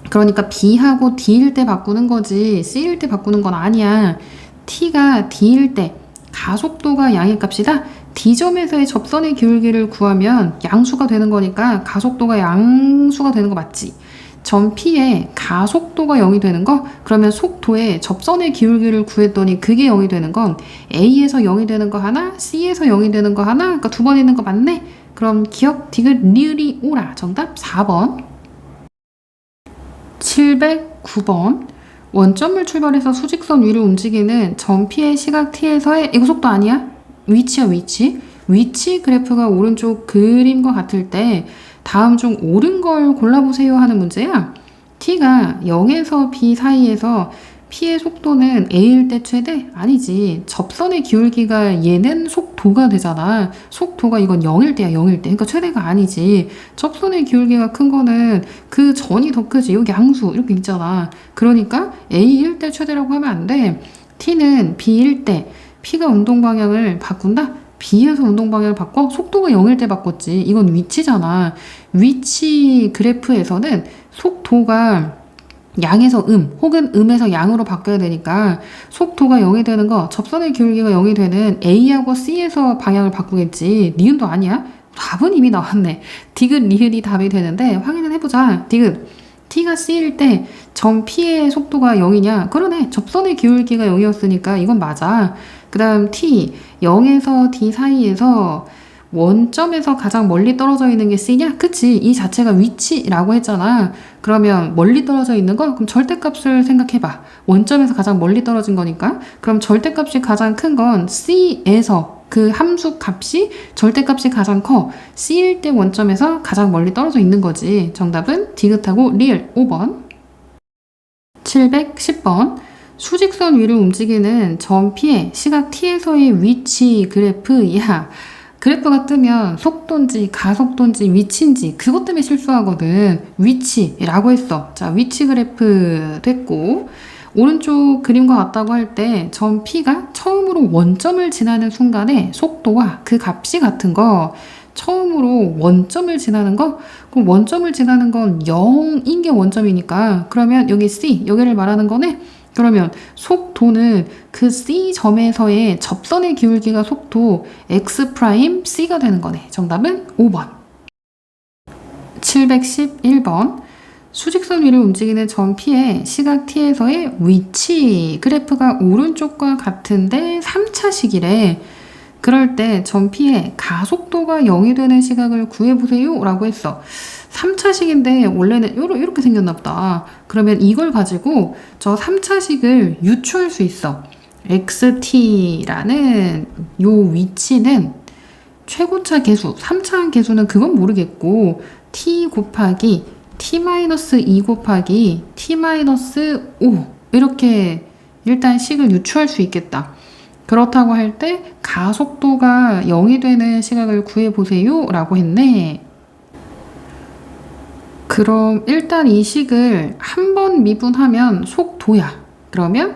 그러니까 B하고 D일 때 바꾸는 거지 C일 때 바꾸는 건 아니야. T가 D일 때 가속도가 양의 값이다. D점에서의 접선의 기울기를 구하면 양수가 되는 거니까 가속도가 양수가 되는 거 맞지? 점 P의 가속도가 0이 되는 거? 그러면 속도의 접선의 기울기를 구했더니 그게 0이 되는 건 A에서 0이 되는 거 하나, C에서 0이 되는 거 하나? 그러니까 2번 있는 거 맞네? 그럼 기억, 디귿, 리을이 오라. 정답 4번. 709번. 원점을 출발해서 수직선 위를 움직이는 점 P의 시각 T에서의 이거 속도 아니야? 위치야 위치. 위치 그래프가 오른쪽 그림과 같을 때 다음 중 옳은 걸 골라보세요 하는 문제야. T가 0에서 B 사이에서 P의 속도는 A일 때 최대? 아니지. 접선의 기울기가 얘는 속도가 되잖아. 속도가 이건 0일 때야 0일 때. 그러니까 최대가 아니지. 접선의 기울기가 큰 거는 그 전이 더 크지. 여기 양수 이렇게 있잖아. 그러니까 A일 때 최대라고 하면 안 돼. T는 B일 때 P가 운동 방향을 바꾼다? B에서 운동 방향을 바꿔? 속도가 0일 때 바꿨지. 이건 위치잖아. 위치 그래프에서는 속도가 양에서 혹은 음에서 양으로 바뀌어야 되니까 속도가 0이 되는 거 접선의 기울기가 0이 되는 A하고 C에서 방향을 바꾸겠지. 니은도 아니야? 답은 이미 나왔네. 디귿, 리을이 답이 되는데 확인을 해보자. 디귿. T가 C일 때 점 P의 속도가 0이냐? 그러네. 접선의 기울기가 0이었으니까 이건 맞아. 그 다음 T, 0에서 D 사이에서 원점에서 가장 멀리 떨어져 있는 게 C냐? 그치. 이 자체가 위치라고 했잖아. 그러면 멀리 떨어져 있는 거? 그럼 절대값을 생각해봐. 원점에서 가장 멀리 떨어진 거니까. 그럼 절대값이 가장 큰 건 C에서 그 함수 값이 절대값이 가장 커. C일 때 원점에서 가장 멀리 떨어져 있는 거지. 정답은 디귿하고 리을 5번. 710번. 수직선 위를 움직이는 점 P의 시각 T에서의 위치 그래프. 야, 그래프가 뜨면 속도인지 가속도인지 위치인지 그것 때문에 실수하거든. 위치라고 했어. 자, 위치 그래프 됐고 오른쪽 그림과 같다고 할 때 점 P가 처음으로 원점을 지나는 순간에 속도와 그 값이 같은 거. 처음으로 원점을 지나는 거? 그럼 원점을 지나는 건 0인 게 원점이니까 그러면 여기 C, 여기를 말하는 거네? 그러면 속도는 그 C점에서의 접선의 기울기가 속도 X'C가 되는 거네. 정답은 5번. 711번. 수직선 위를 움직이는 점 P의 시각 T에서의 위치. 그래프가 오른쪽과 같은데 3차식이래. 그럴 때 점 P의 가속도가 0이 되는 시각을 구해보세요 라고 했어. 3차식인데 원래는 이렇게 생겼나 보다. 그러면 이걸 가지고 저 3차식을 유추할 수 있어. XT라는 요 위치는 최고차 계수, 3차항 계수는 그건 모르겠고 T 곱하기 T-2 곱하기 T-5 이렇게 일단 식을 유추할 수 있겠다. 그렇다고 할 때 가속도가 0이 되는 시각을 구해보세요 라고 했네. 그럼 일단 이 식을 한 번 미분하면 속도야. 그러면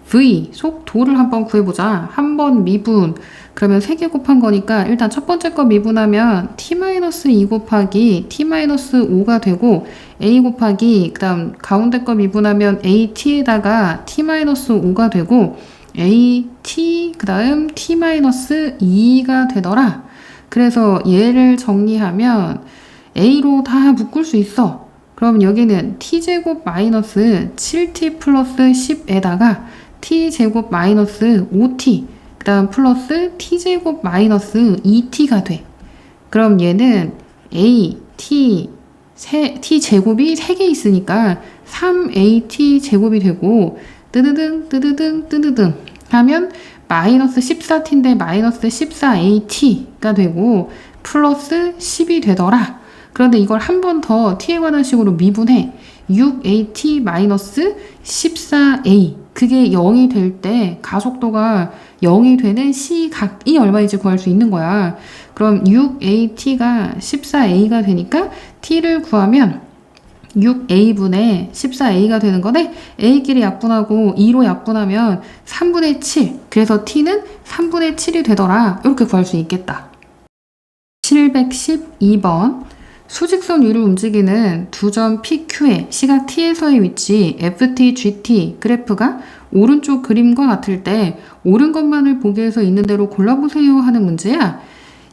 V, 속도를 한번 구해보자. 한 번 미분. 그러면 3개 곱한 거니까 일단 첫 번째 거 미분하면 T-2 곱하기 T-5가 되고 A 곱하기 그 다음 가운데 거 미분하면 AT에다가 T-5가 되고 AT 그 다음 T-2가 되더라. 그래서 얘를 정리하면 A로 다 묶을 수 있어. 그럼 여기는 T제곱 마이너스 7T 플러스 10에다가 T제곱 마이너스 5T 그 다음 플러스 T제곱 마이너스 2T가 돼. 그럼 얘는 A, T제곱이 3개 있으니까 3AT 제곱이 되고 뜨드등 하면 마이너스 14T인데 마이너스 14AT가 되고 플러스 10이 되더라. 그런데 이걸 한 번 더 T에 관한 식으로 미분해. 6AT 마이너스 14A. 그게 0이 될 때 가속도가 0이 되는 시각이 얼마인지 구할 수 있는 거야. 그럼 6AT가 14A가 되니까 T를 구하면 6A분의 14A가 되는 거네. A끼리 약분하고 2로 약분하면 3분의 7. 그래서 T는 3분의 7이 되더라. 이렇게 구할 수 있겠다. 712번. 수직선 위를 움직이는 두 점 PQ의 시각 T에서의 위치 FT, GT 그래프가 오른쪽 그림과 같을 때 옳은 것만을 보기 위해서 있는 대로 골라보세요 하는 문제야.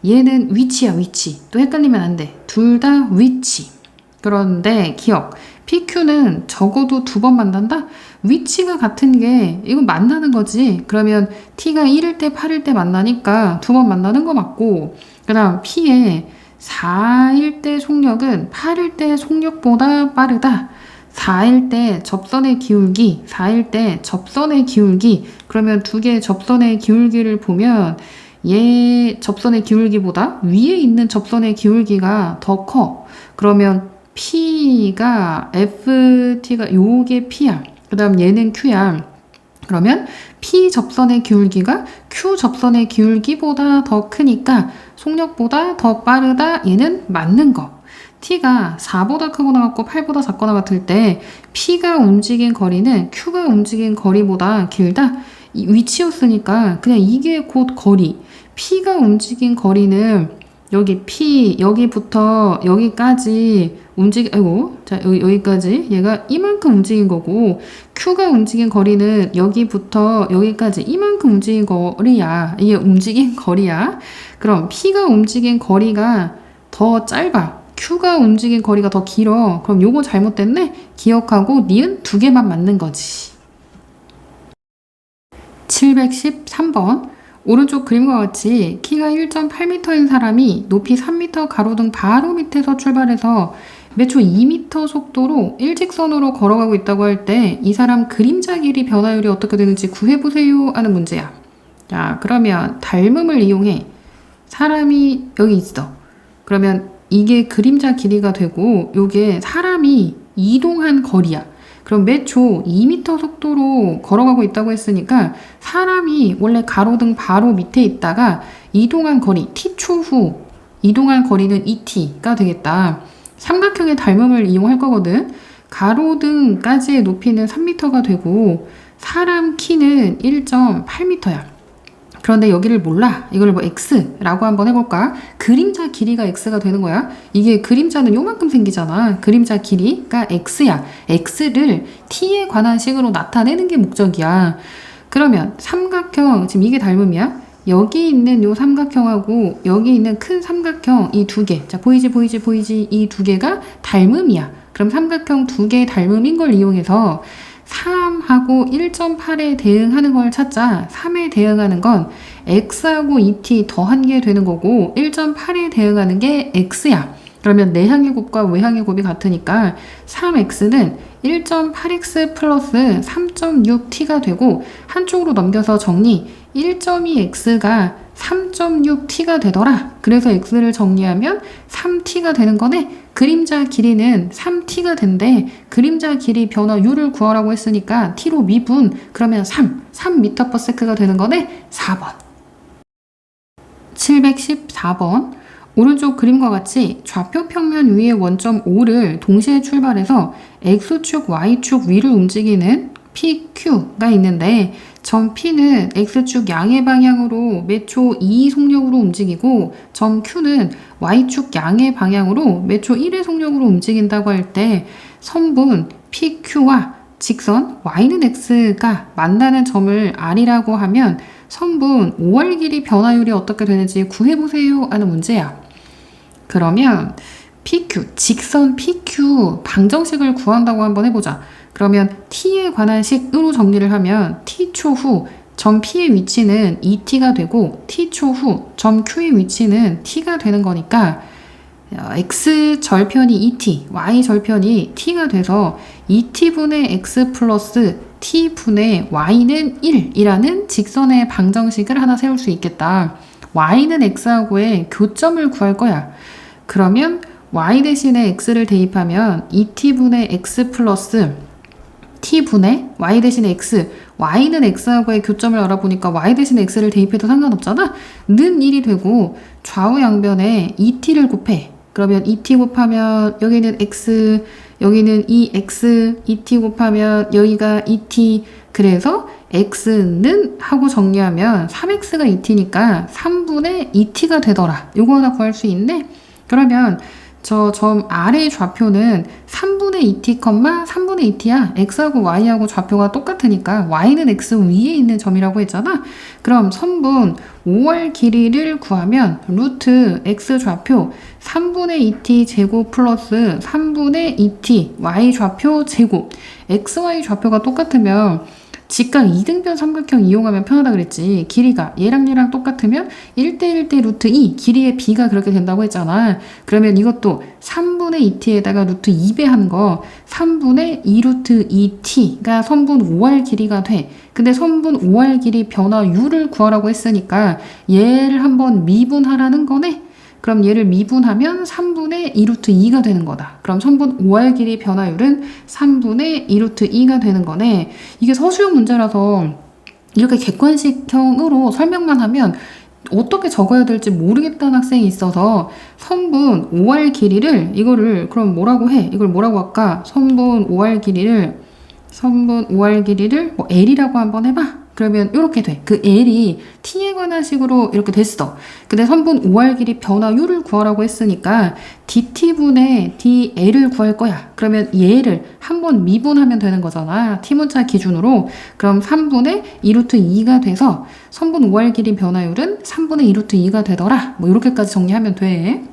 얘는 위치야, 위치. 또 헷갈리면 안 돼. 둘 다 위치. 그런데 기억. PQ는 적어도 2번 만난다? 위치가 같은 게 이건 만나는 거지. 그러면 T가 1일 때 8일 때 만나니까 2번 만나는 거 맞고, 그 다음 P의 4일 때 속력은 8일 때 속력보다 빠르다. 4일 때 접선의 기울기, 4일 때 접선의 기울기. 그러면 두 개의 접선의 기울기를 보면 얘 접선의 기울기보다 위에 있는 접선의 기울기가 더 커. 그러면 P가 FT가 요게 P야. 그 다음 얘는 Q야. 그러면 P 접선의 기울기가 Q 접선의 기울기보다 더 크니까 속력보다 더 빠르다. 얘는 맞는 거. T가 4보다 크거나 같고 8보다 작거나 같을 때 P가 움직인 거리는 Q가 움직인 거리보다 길다. 이 위치였으니까 그냥 이게 곧 거리. P가 움직인 거리는 여기 P 여기부터 여기까지 여기까지 얘가 이만큼 움직인 거고, Q가 움직인 거리는 여기부터 여기까지 이만큼 움직인 거리야. 이게 움직인 거리야. 그럼 P가 움직인 거리가 더 짧아. Q가 움직인 거리가 더 길어. 그럼 요거 잘못됐네? 기억하고 니은 2개만 맞는 거지. 713번. 오른쪽 그림과 같이 키가 1.8m인 사람이 높이 3m 가로등 바로 밑에서 출발해서 매초 2m 속도로 일직선으로 걸어가고 있다고 할 때 이 사람 그림자 길이 변화율이 어떻게 되는지 구해보세요 하는 문제야. 자, 그러면 닮음을 이용해. 사람이 여기 있어. 그러면 이게 그림자 길이가 되고 요게 사람이 이동한 거리야. 그럼 매초 2m 속도로 걸어가고 있다고 했으니까 사람이 원래 가로등 바로 밑에 있다가 이동한 거리 t초 후 이동한 거리는 2t가 되겠다. 삼각형의 닮음을 이용할 거거든. 가로등까지의 높이는 3m가 되고 사람 키는 1.8m야. 그런데 여기를 몰라. 이걸 뭐 x라고 한번 해볼까? 그림자 길이가 x가 되는 거야. 이게 그림자는 요만큼 생기잖아. 그림자 길이가 x야. x를 t에 관한 식으로 나타내는 게 목적이야. 그러면 삼각형, 지금 이게 닮음이야. 여기 있는 요 삼각형하고 여기 있는 큰 삼각형 이 두 개. 자, 보이지? 이 두 개가 닮음이야. 그럼 삼각형 두 개의 닮음인 걸 이용해서 3하고 1.8에 대응하는 걸 찾자. 3에 대응하는 건 x하고 2t 더한 게 되는 거고 1.8에 대응하는 게 x야. 그러면 내향의 곱과 외향의 곱이 같으니까 3x는 1.8x 플러스 3.6t가 되고 한쪽으로 넘겨서 정리 1.2x가 3.6t가 되더라. 그래서 x를 정리하면 3t가 되는 거네. 그림자 길이는 3t가 된대. 그림자 길이 변화율을 구하라고 했으니까 t로 미분 그러면 3m/s가 되는 거네. 4번. 714번. 오른쪽 그림과 같이 좌표 평면 위의 원점 O를 동시에 출발해서 X축, Y축 위를 움직이는 PQ가 있는데 점 P는 X축 양의 방향으로 매초 2 속력으로 움직이고 점 Q는 Y축 양의 방향으로 매초 1의 속력으로 움직인다고 할 때 선분 PQ와 직선 Y는 X가 만나는 점을 R이라고 하면 선분 5월 길이 변화율이 어떻게 되는지 구해보세요 하는 문제야. 그러면 PQ, 직선 PQ 방정식을 구한다고 한번 해보자. 그러면 T에 관한 식으로 정리를 하면 T초 후 점 P의 위치는 2T가 되고 T초 후 점 Q의 위치는 T가 되는 거니까 X 절편이 2T, Y 절편이 T가 돼서 2T분의 X 플러스 T분의 Y는 1이라는 직선의 방정식을 하나 세울 수 있겠다. Y는 X하고의 교점을 구할 거야. 그러면 y 대신에 x를 대입하면 2t분의 x 플러스 t분의 y 대신에 x, y는 x하고의 교점을 알아보니까 y 대신에 x를 대입해도 상관없잖아. 는 1이 되고 좌우 양변에 2t를 곱해. 그러면 2t 곱하면 여기는 x, 여기는 2x, 2t 곱하면 여기가 2t. 그래서 x는 하고 정리하면 3x가 2t니까 3분의 2t가 되더라. 요거 하나 구할 수 있네. 그러면 저 점 R의 좌표는 3분의 2t, 3분의 2t야. x하고 y하고 좌표가 똑같으니까 y는 x 위에 있는 점이라고 했잖아. 그럼 선분 5월 길이를 구하면 루트 x 좌표 3분의 2t 제곱 플러스 3분의 2t y 좌표 제곱. xy 좌표가 똑같으면 직각 이등변 삼각형 이용하면 편하다 그랬지. 길이가 얘랑 똑같으면 1대1대 루트 2 길이의 b가 그렇게 된다고 했잖아. 그러면 이것도 3분의 2t에다가 루트 2배 한 거 3분의 2 루트 2t가 선분 5할 길이가 돼. 근데 선분 5할 길이 변화율을 구하라고 했으니까 얘를 한번 미분하라는 거네. 그럼 얘를 미분하면 3분의 2 루트 2가 되는 거다. 그럼 선분 5할 길이 변화율은 3분의 2 루트 2가 되는 거네. 이게 서술형 문제라서 이렇게 객관식형으로 설명만 하면 어떻게 적어야 될지 모르겠다는 학생이 있어서 선분 5할 길이를 이거를 그럼 뭐라고 해? 이걸 뭐라고 할까? 선분 5할 길이를 뭐 L이라고 한번 해봐. 그러면 이렇게 돼. 그 L이 T에 관한 식으로 이렇게 됐어. 근데 선분 5할 길이 변화율을 구하라고 했으니까 DT분의 DL을 구할 거야. 그러면 얘를 한번 미분하면 되는 거잖아. T문자 기준으로. 그럼 3분의 2 루트 2가 돼서 선분 5할 길이 변화율은 3분의 2 루트 2가 되더라. 뭐 이렇게까지 정리하면 돼.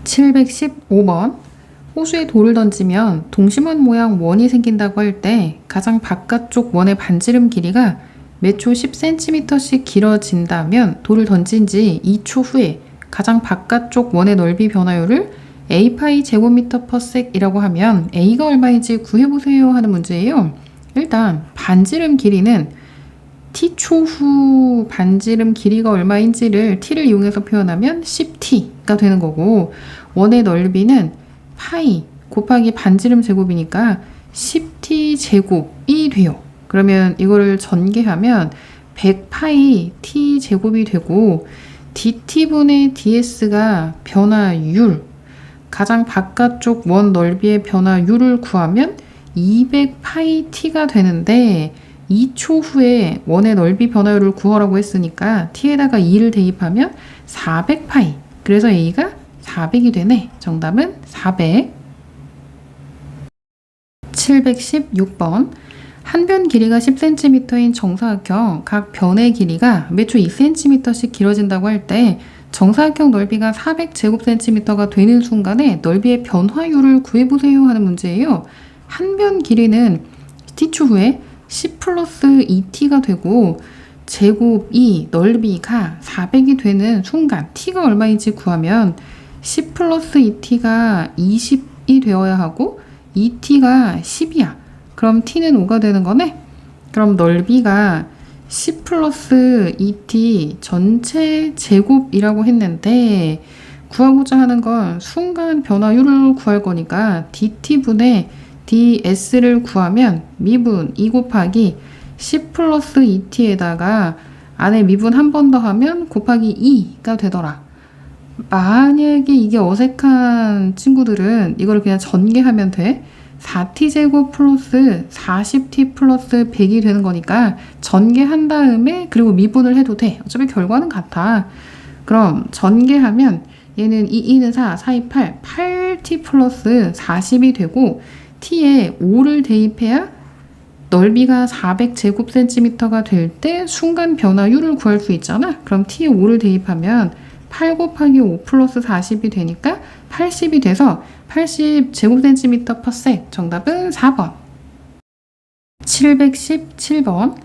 715번. 호수에 돌을 던지면 동심원 모양 원이 생긴다고 할 때 가장 바깥쪽 원의 반지름 길이가 매초 10cm씩 길어진다면 돌을 던진 지 2초 후에 가장 바깥쪽 원의 넓이 변화율을 a파이 제곱미터/s이라고 하면 a가 얼마인지 구해보세요 하는 문제예요. 일단 반지름 길이는 t초 후 반지름 길이가 얼마인지를 t를 이용해서 표현하면 10t가 되는 거고 원의 넓이는 파이 곱하기 반지름 제곱이니까 10t 제곱이 돼요. 그러면 이거를 전개하면 100파이 t 제곱이 되고 dt분의 ds가 변화율, 가장 바깥쪽 원 넓이의 변화율을 구하면 200파이 t가 되는데 2초 후에 원의 넓이 변화율을 구하라고 했으니까 t에다가 2를 대입하면 400파이. 그래서 a가 400이 되네. 정답은 400. 716번. 한 변 길이가 10cm인 정사각형 각 변의 길이가 매초 2cm씩 길어진다고 할 때 정사각형 넓이가 400제곱cm가 되는 순간에 넓이의 변화율을 구해보세요 하는 문제예요. 한 변 길이는 t초 후에 10 플러스 2t가 되고 제곱이 넓이가 400이 되는 순간 t가 얼마인지 구하면 10 플러스 2t가 20이 되어야 하고 2t가 10이야. 그럼 t는 5가 되는 거네? 그럼 넓이가 10 플러스 2t 전체 제곱이라고 했는데 구하고자 하는 건 순간 변화율을 구할 거니까 dt분의 ds를 구하면 미분 2 곱하기 10 플러스 2t에다가 안에 미분 한 번 더 하면 곱하기 2가 되더라. 만약에 이게 어색한 친구들은 이걸 그냥 전개하면 돼. 4t제곱 플러스 40t 플러스 100이 되는 거니까 전개한 다음에 그리고 미분을 해도 돼. 어차피 결과는 같아. 그럼 전개하면 얘는 2는 4, 4이 8, 8t 플러스 40이 되고 t에 5를 대입해야 넓이가 400제곱cm가 될 때 순간 변화율을 구할 수 있잖아. 그럼 t에 5를 대입하면 8 곱하기 5 플러스 40이 되니까 80이 돼서 80제곱cm/s. 정답은 4번. 717번.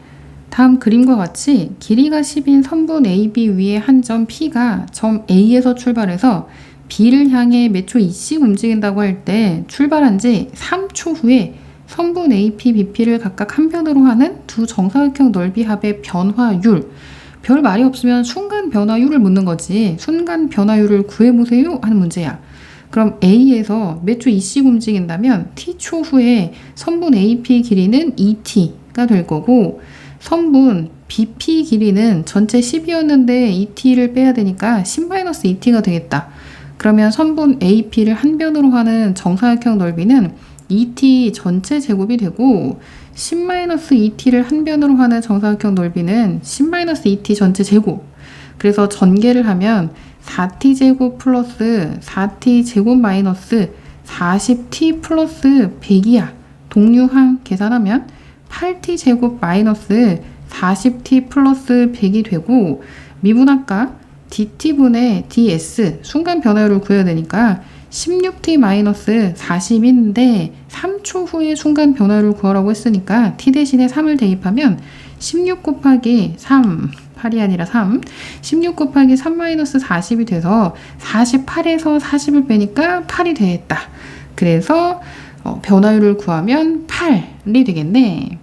다음 그림과 같이 길이가 10인 선분 AB 위에 한 점 P가 점 A에서 출발해서 B를 향해 몇 초 2씩 움직인다고 할 때 출발한 지 3초 후에 선분 AP, BP를 각각 한 변으로 하는 두 정사각형 넓이 합의 변화율. 별 말이 없으면 순간 변화율을 묻는 거지. 순간 변화율을 구해보세요 하는 문제야. 그럼 A에서 몇 초 2씩 움직인다면 T초 후에 선분 AP 길이는 2T가 될 거고 선분 BP 길이는 전체 10이었는데 2T를 빼야 되니까 10-2T가 되겠다. 그러면 선분 AP를 한 변으로 하는 정사각형 넓이는 2T 전체 제곱이 되고 10-2T를 한 변으로 하는 정사각형 넓이는 10-2T 전체 제곱. 그래서 전개를 하면 4t제곱 플러스 4t제곱 마이너스 40t 플러스 100이야. 동류항 계산하면 8t제곱 마이너스 40t 플러스 100이 되고 미분 아까 dt분의 ds 순간 변화율을 구해야 되니까 16t 마이너스 40인데 3초 후에 순간 변화율을 구하라고 했으니까 t 대신에 3을 대입하면 16 곱하기 3 8이 아니라 3 16 곱하기 3 마이너스 40이 돼서 48에서 40을 빼니까 8이 되겠다. 그래서 변화율을 구하면 8이 되겠네.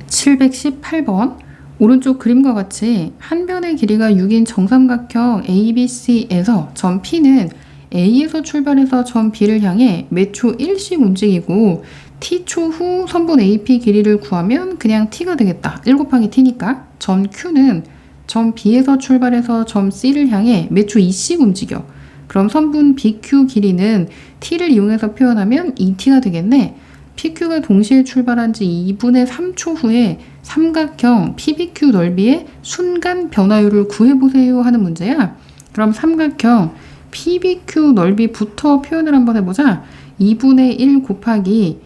718번. 오른쪽 그림과 같이 한 변의 길이가 6인 정삼각형 ABC에서 점 P는 A에서 출발해서 점 B를 향해 몇 초 1씩 움직이고 T초 후 선분 AP 길이를 구하면 그냥 T가 되겠다. 1 곱하기 T니까 점 Q는 점 B에서 출발해서 점 C를 향해 몇 초 2씩 움직여. 그럼 선분 BQ 길이는 T를 이용해서 표현하면 2T가 되겠네. PQ가 동시에 출발한 지 2분의 3초 후에 삼각형 PBQ 넓이의 순간 변화율을 구해보세요 하는 문제야. 그럼 삼각형 PBQ 넓이부터 표현을 한번 해보자. 2분의 1 곱하기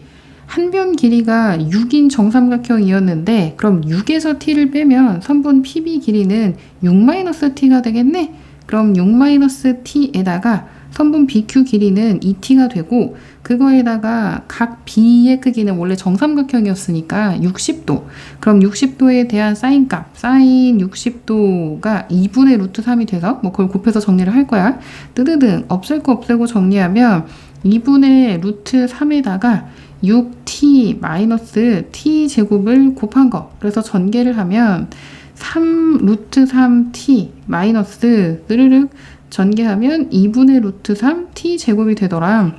한 변 길이가 6인 정삼각형이었는데 그럼 6에서 t를 빼면 선분 PB 길이는 6-t가 되겠네. 그럼 6-t에다가 선분 BQ 길이는 2t가 되고 그거에다가 각 B의 크기는 원래 정삼각형이었으니까 60도. 그럼 60도에 대한 사인값, 사인 60도가 2분의 루트 3이 돼서 뭐 그걸 곱해서 정리를 할 거야. 뜨드등 없앨 거 없애고 정리하면 2분의 루트 3에다가 6t 마이너스 t 제곱을 곱한 거. 그래서 전개를 하면 3 루트 3t 마이너스 느르륵 전개하면 2분의 루트 3 t 제곱이 되더라.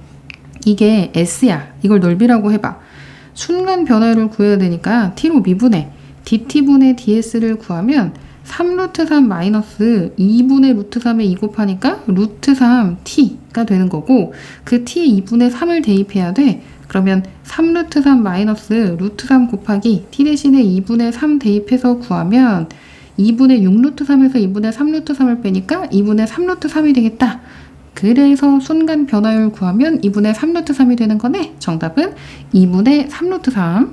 이게 s야. 이걸 넓이라고 해봐. 순간 변화율을 구해야 되니까 t로 미분해. dt분의 ds를 구하면 3 루트 3 마이너스 2분의 루트 3에 2 곱하니까 루트 3 t가 되는 거고 그 t에 2분의 3을 대입해야 돼. 그러면 3루트 3 마이너스 루트 3 곱하기 t 대신에 2분의 3 대입해서 구하면 2분의 6루트 3에서 2분의 3루트 3을 빼니까 2분의 3루트 3이 되겠다. 그래서 순간 변화율 구하면 2분의 3루트 3이 되는 거네. 정답은 2분의 3루트 3.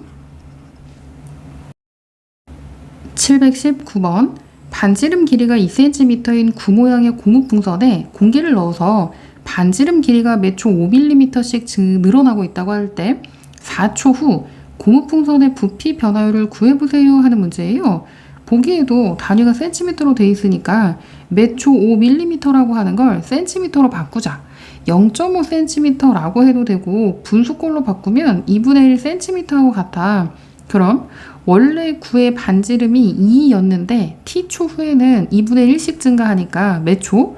719번. 반지름 길이가 2cm인 구 모양의 고무풍선에 공기를 넣어서 반지름 길이가 매초 5mm씩 늘어나고 있다고 할 때 4초 후 고무풍선의 부피 변화율을 구해보세요 하는 문제예요. 보기에도 단위가 cm로 돼 있으니까 매초 5mm라고 하는 걸 cm로 바꾸자. 0.5cm라고 해도 되고 분수꼴로 바꾸면 2분의 1cm하고 같아. 그럼 원래 구의 반지름이 2였는데 t초 후에는 2분의 1씩 증가하니까 몇 초?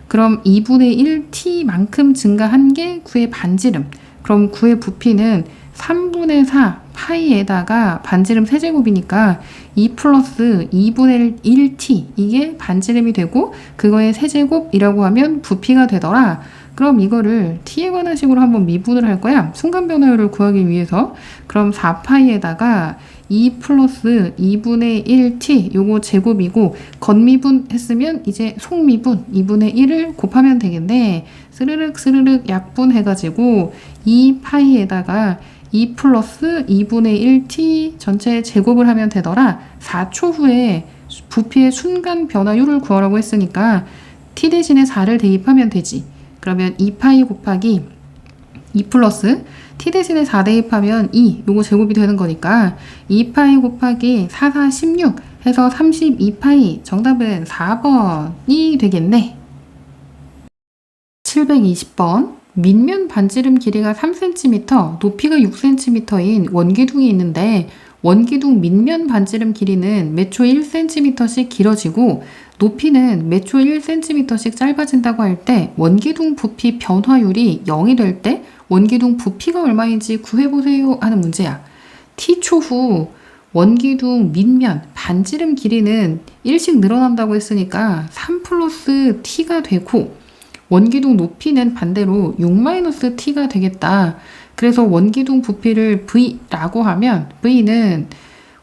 그럼 2분의 1t만큼 증가한 게 구의 반지름. 그럼 구의 부피는 3분의 4 파이에다가 반지름 세제곱이니까 2 플러스 2분의 1t 이게 반지름이 되고 그거의 세제곱이라고 하면 부피가 되더라. 그럼 이거를 t에 관한 식으로 한번 미분을 할 거야. 순간 변화율을 구하기 위해서. 그럼 4파이에다가 2 플러스 2분의 1t 요거 제곱이고 겉미분 했으면 이제 속미분 2분의 1을 곱하면 되겠네. 스르륵 스르륵 약분해가지고 2파이에다가 2 플러스 2분의 1t 전체 제곱을 하면 되더라. 4초 후에 부피의 순간 변화율을 구하라고 했으니까 t 대신에 4를 대입하면 되지. 그러면 2파이 곱하기 2 플러스 t 대신에 4 대입하면 2 요거 제곱이 되는 거니까 2파이 곱하기 4, 4, 16 해서 32파이 정답은 4번이 되겠네. 720번 밑면 반지름 길이가 3cm, 높이가 6cm인 원기둥이 있는데 원기둥 밑면 반지름 길이는 매초 1cm씩 길어지고 높이는 매초 1cm씩 짧아진다고 할 때 원기둥 부피 변화율이 0이 될 때 원기둥 부피가 얼마인지 구해보세요 하는 문제야. t초 후 원기둥 밑면 반지름 길이는 1씩 늘어난다고 했으니까 3 플러스 t가 되고 원기둥 높이는 반대로 6-t가 되겠다. 그래서 원기둥 부피를 V라고 하면 V는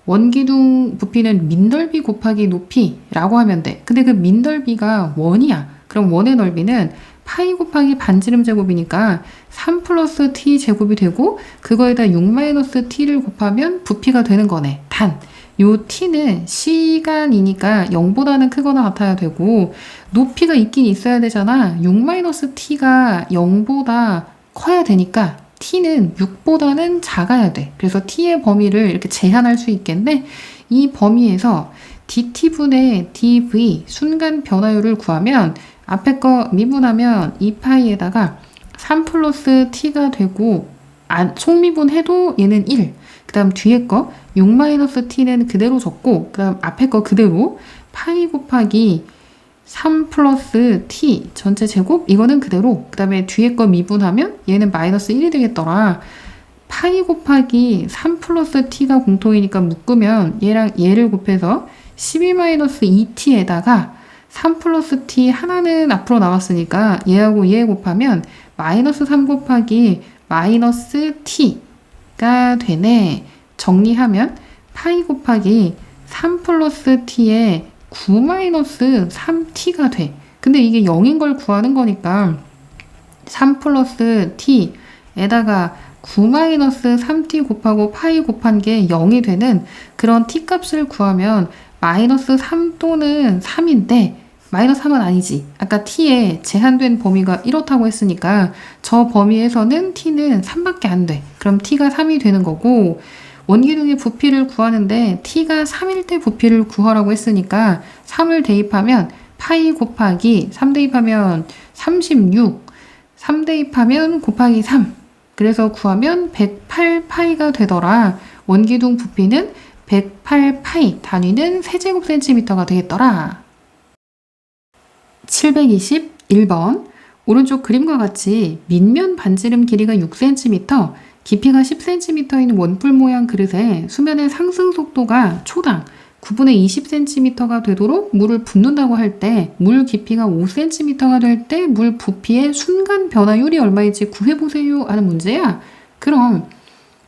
원기둥 부피는 민넓이 곱하기 높이라고 하면 돼. 근데 그 민넓이가 원이야. 그럼 원의 넓이는 파이 곱하기 반지름 제곱이니까 3 플러스 t 제곱이 되고 그거에다 6-t를 곱하면 부피가 되는 거네. 단, 요 t는 시간이니까 0보다는 크거나 같아야 되고 높이가 있긴 있어야 되잖아. 6-t가 0보다 커야 되니까 t는 6보다는 작아야 돼. 그래서 t의 범위를 이렇게 제한할 수 있겠네. 이 범위에서 dt분의 dv 순간 변화율을 구하면 앞에 거 미분하면 2파이에다가 3 플러스 t가 되고 속미분해도 얘는 1. 그 다음 뒤에 거 6-t는 그대로 적고 그 다음 앞에 거 그대로 파이 곱하기 3 플러스 t 전체 제곱 이거는 그대로 그 다음에 뒤에 거 미분하면 얘는 마이너스 1이 되겠더라. 파이 곱하기 3 플러스 t가 공통이니까 묶으면 얘랑 얘를 곱해서 12-2t에다가 3 플러스 t 하나는 앞으로 나왔으니까 얘하고 얘 곱하면 마이너스 3 곱하기 마이너스 t가 되네. 정리하면 파이 곱하기 3 플러스 t에 9-3t가 돼. 근데 이게 0인 걸 구하는 거니까 3 플러스 t에다가 9-3t 곱하고 파이 곱한 게 0이 되는 그런 t 값을 구하면 마이너스 3 또는 3인데 마이너스 3은 아니지. 아까 t에 제한된 범위가 이렇다고 했으니까 저 범위에서는 t는 3밖에 안 돼. 그럼 t가 3이 되는 거고 원기둥의 부피를 구하는데 t가 3일 때 부피를 구하라고 했으니까 3을 대입하면 파이 곱하기 3 대입하면 36 3 대입하면 곱하기 3 그래서 구하면 108파이가 되더라. 원기둥 부피는 108파이 단위는 세제곱센티미터가 되겠더라. 721번 오른쪽 그림과 같이 밑면 반지름 길이가 6cm, 깊이가 10cm인 원뿔 모양 그릇에 수면의 상승 속도가 초당 9분의 20cm가 되도록 물을 붓는다고 할 때 물 깊이가 5cm가 될 때 물 부피의 순간 변화율이 얼마인지 구해보세요 하는 문제야. 그럼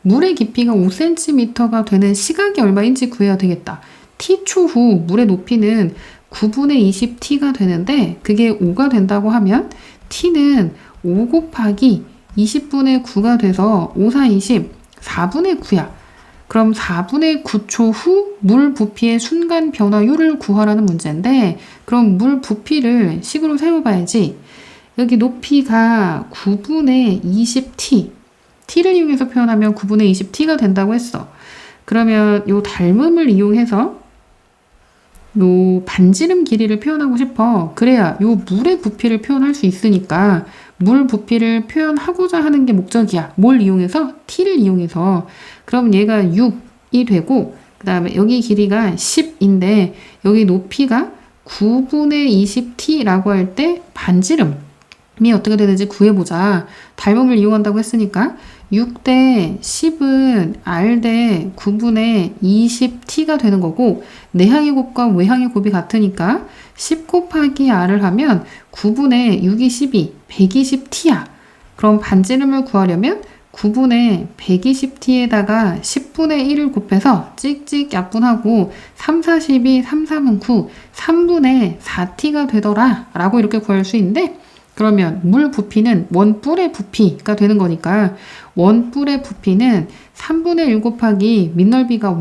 물의 깊이가 5cm가 되는 시각이 얼마인지 구해야 되겠다. t초 후 물의 높이는 9분의 20t가 되는데 그게 5가 된다고 하면 t는 5 곱하기 20분의 9가 돼서 5, 4, 20, 4분의 9야. 그럼 4분의 9초 후 물 부피의 순간 변화율을 구하라는 문제인데 그럼 물 부피를 식으로 세워봐야지. 여기 높이가 9분의 20t, t를 이용해서 표현하면 9분의 20t가 된다고 했어. 그러면 요 닮음을 이용해서 요 반지름 길이를 표현하고 싶어. 그래야 요 물의 부피를 표현할 수 있으니까 물 부피를 표현하고자 하는 게 목적이야. 뭘 이용해서? t를 이용해서. 그럼 얘가 6이 되고 그 다음에 여기 길이가 10인데 여기 높이가 9분의 20t라고 할 때 반지름이 어떻게 되는지 구해보자. 닮음을 이용한다고 했으니까 6대 10은 R 대 9분의 20t가 되는 거고 내항의 곱과 외항의 곱이 같으니까 10 곱하기 R을 하면 9분의 6이 12, 120t야. 그럼 반지름을 구하려면 9분의 120t에다가 10분의 1을 곱해서 찍찍 약분하고 3, 4, 12, 3, 3은 9, 3분의 4t가 되더라 라고 이렇게 구할 수 있는데 그러면 물 부피는 원뿔의 부피가 되는 거니까 원뿔의 부피는 3분의 1 곱하기 밑넓이가 1,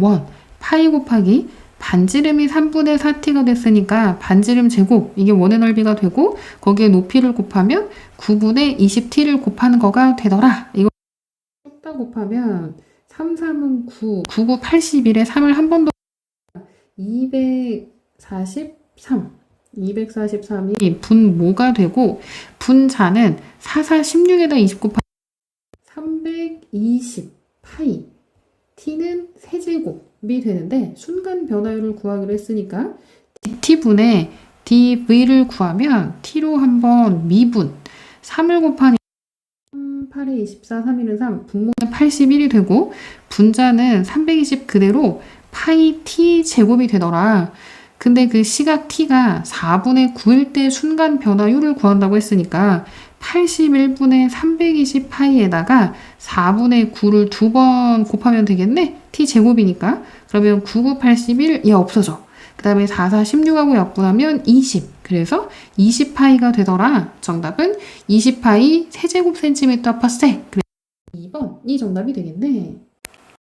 파이 곱하기 반지름이 3분의 4t가 됐으니까 반지름 제곱, 이게 원의 넓이가 되고 거기에 높이를 곱하면 9분의 20t를 곱하는 거가 되더라. 이거 다 곱하면 3, 3은 9, 9, 9, 81에 3을 한 번 더 243. 243이 분모가 되고 분자는 4, 4, 16에다 20 곱하기 320 파이 t는 세제곱이 되는데 순간 변화율을 구하기로 했으니까 dt분의 dv를 구하면 t로 한번 미분 3을 곱하니 3, 8에 24, 3일은 3, 분모는 81이 되고 분자는 320 그대로 파이 t 제곱이 되더라. 근데 그 시각 t가 4분의 9일 때 순간 변화율을 구한다고 했으니까 81분의 320 파이에다가 4분의 9를 두 번 곱하면 되겠네? t 제곱이니까. 그러면 9, 9, 81, 얘 없어져. 그 다음에 4, 4, 16하고 약분하면 20. 그래서 20파이가 되더라. 정답은 20파이 세제곱 센티미터 퍼 세. 그래서 2번이 정답이 되겠네.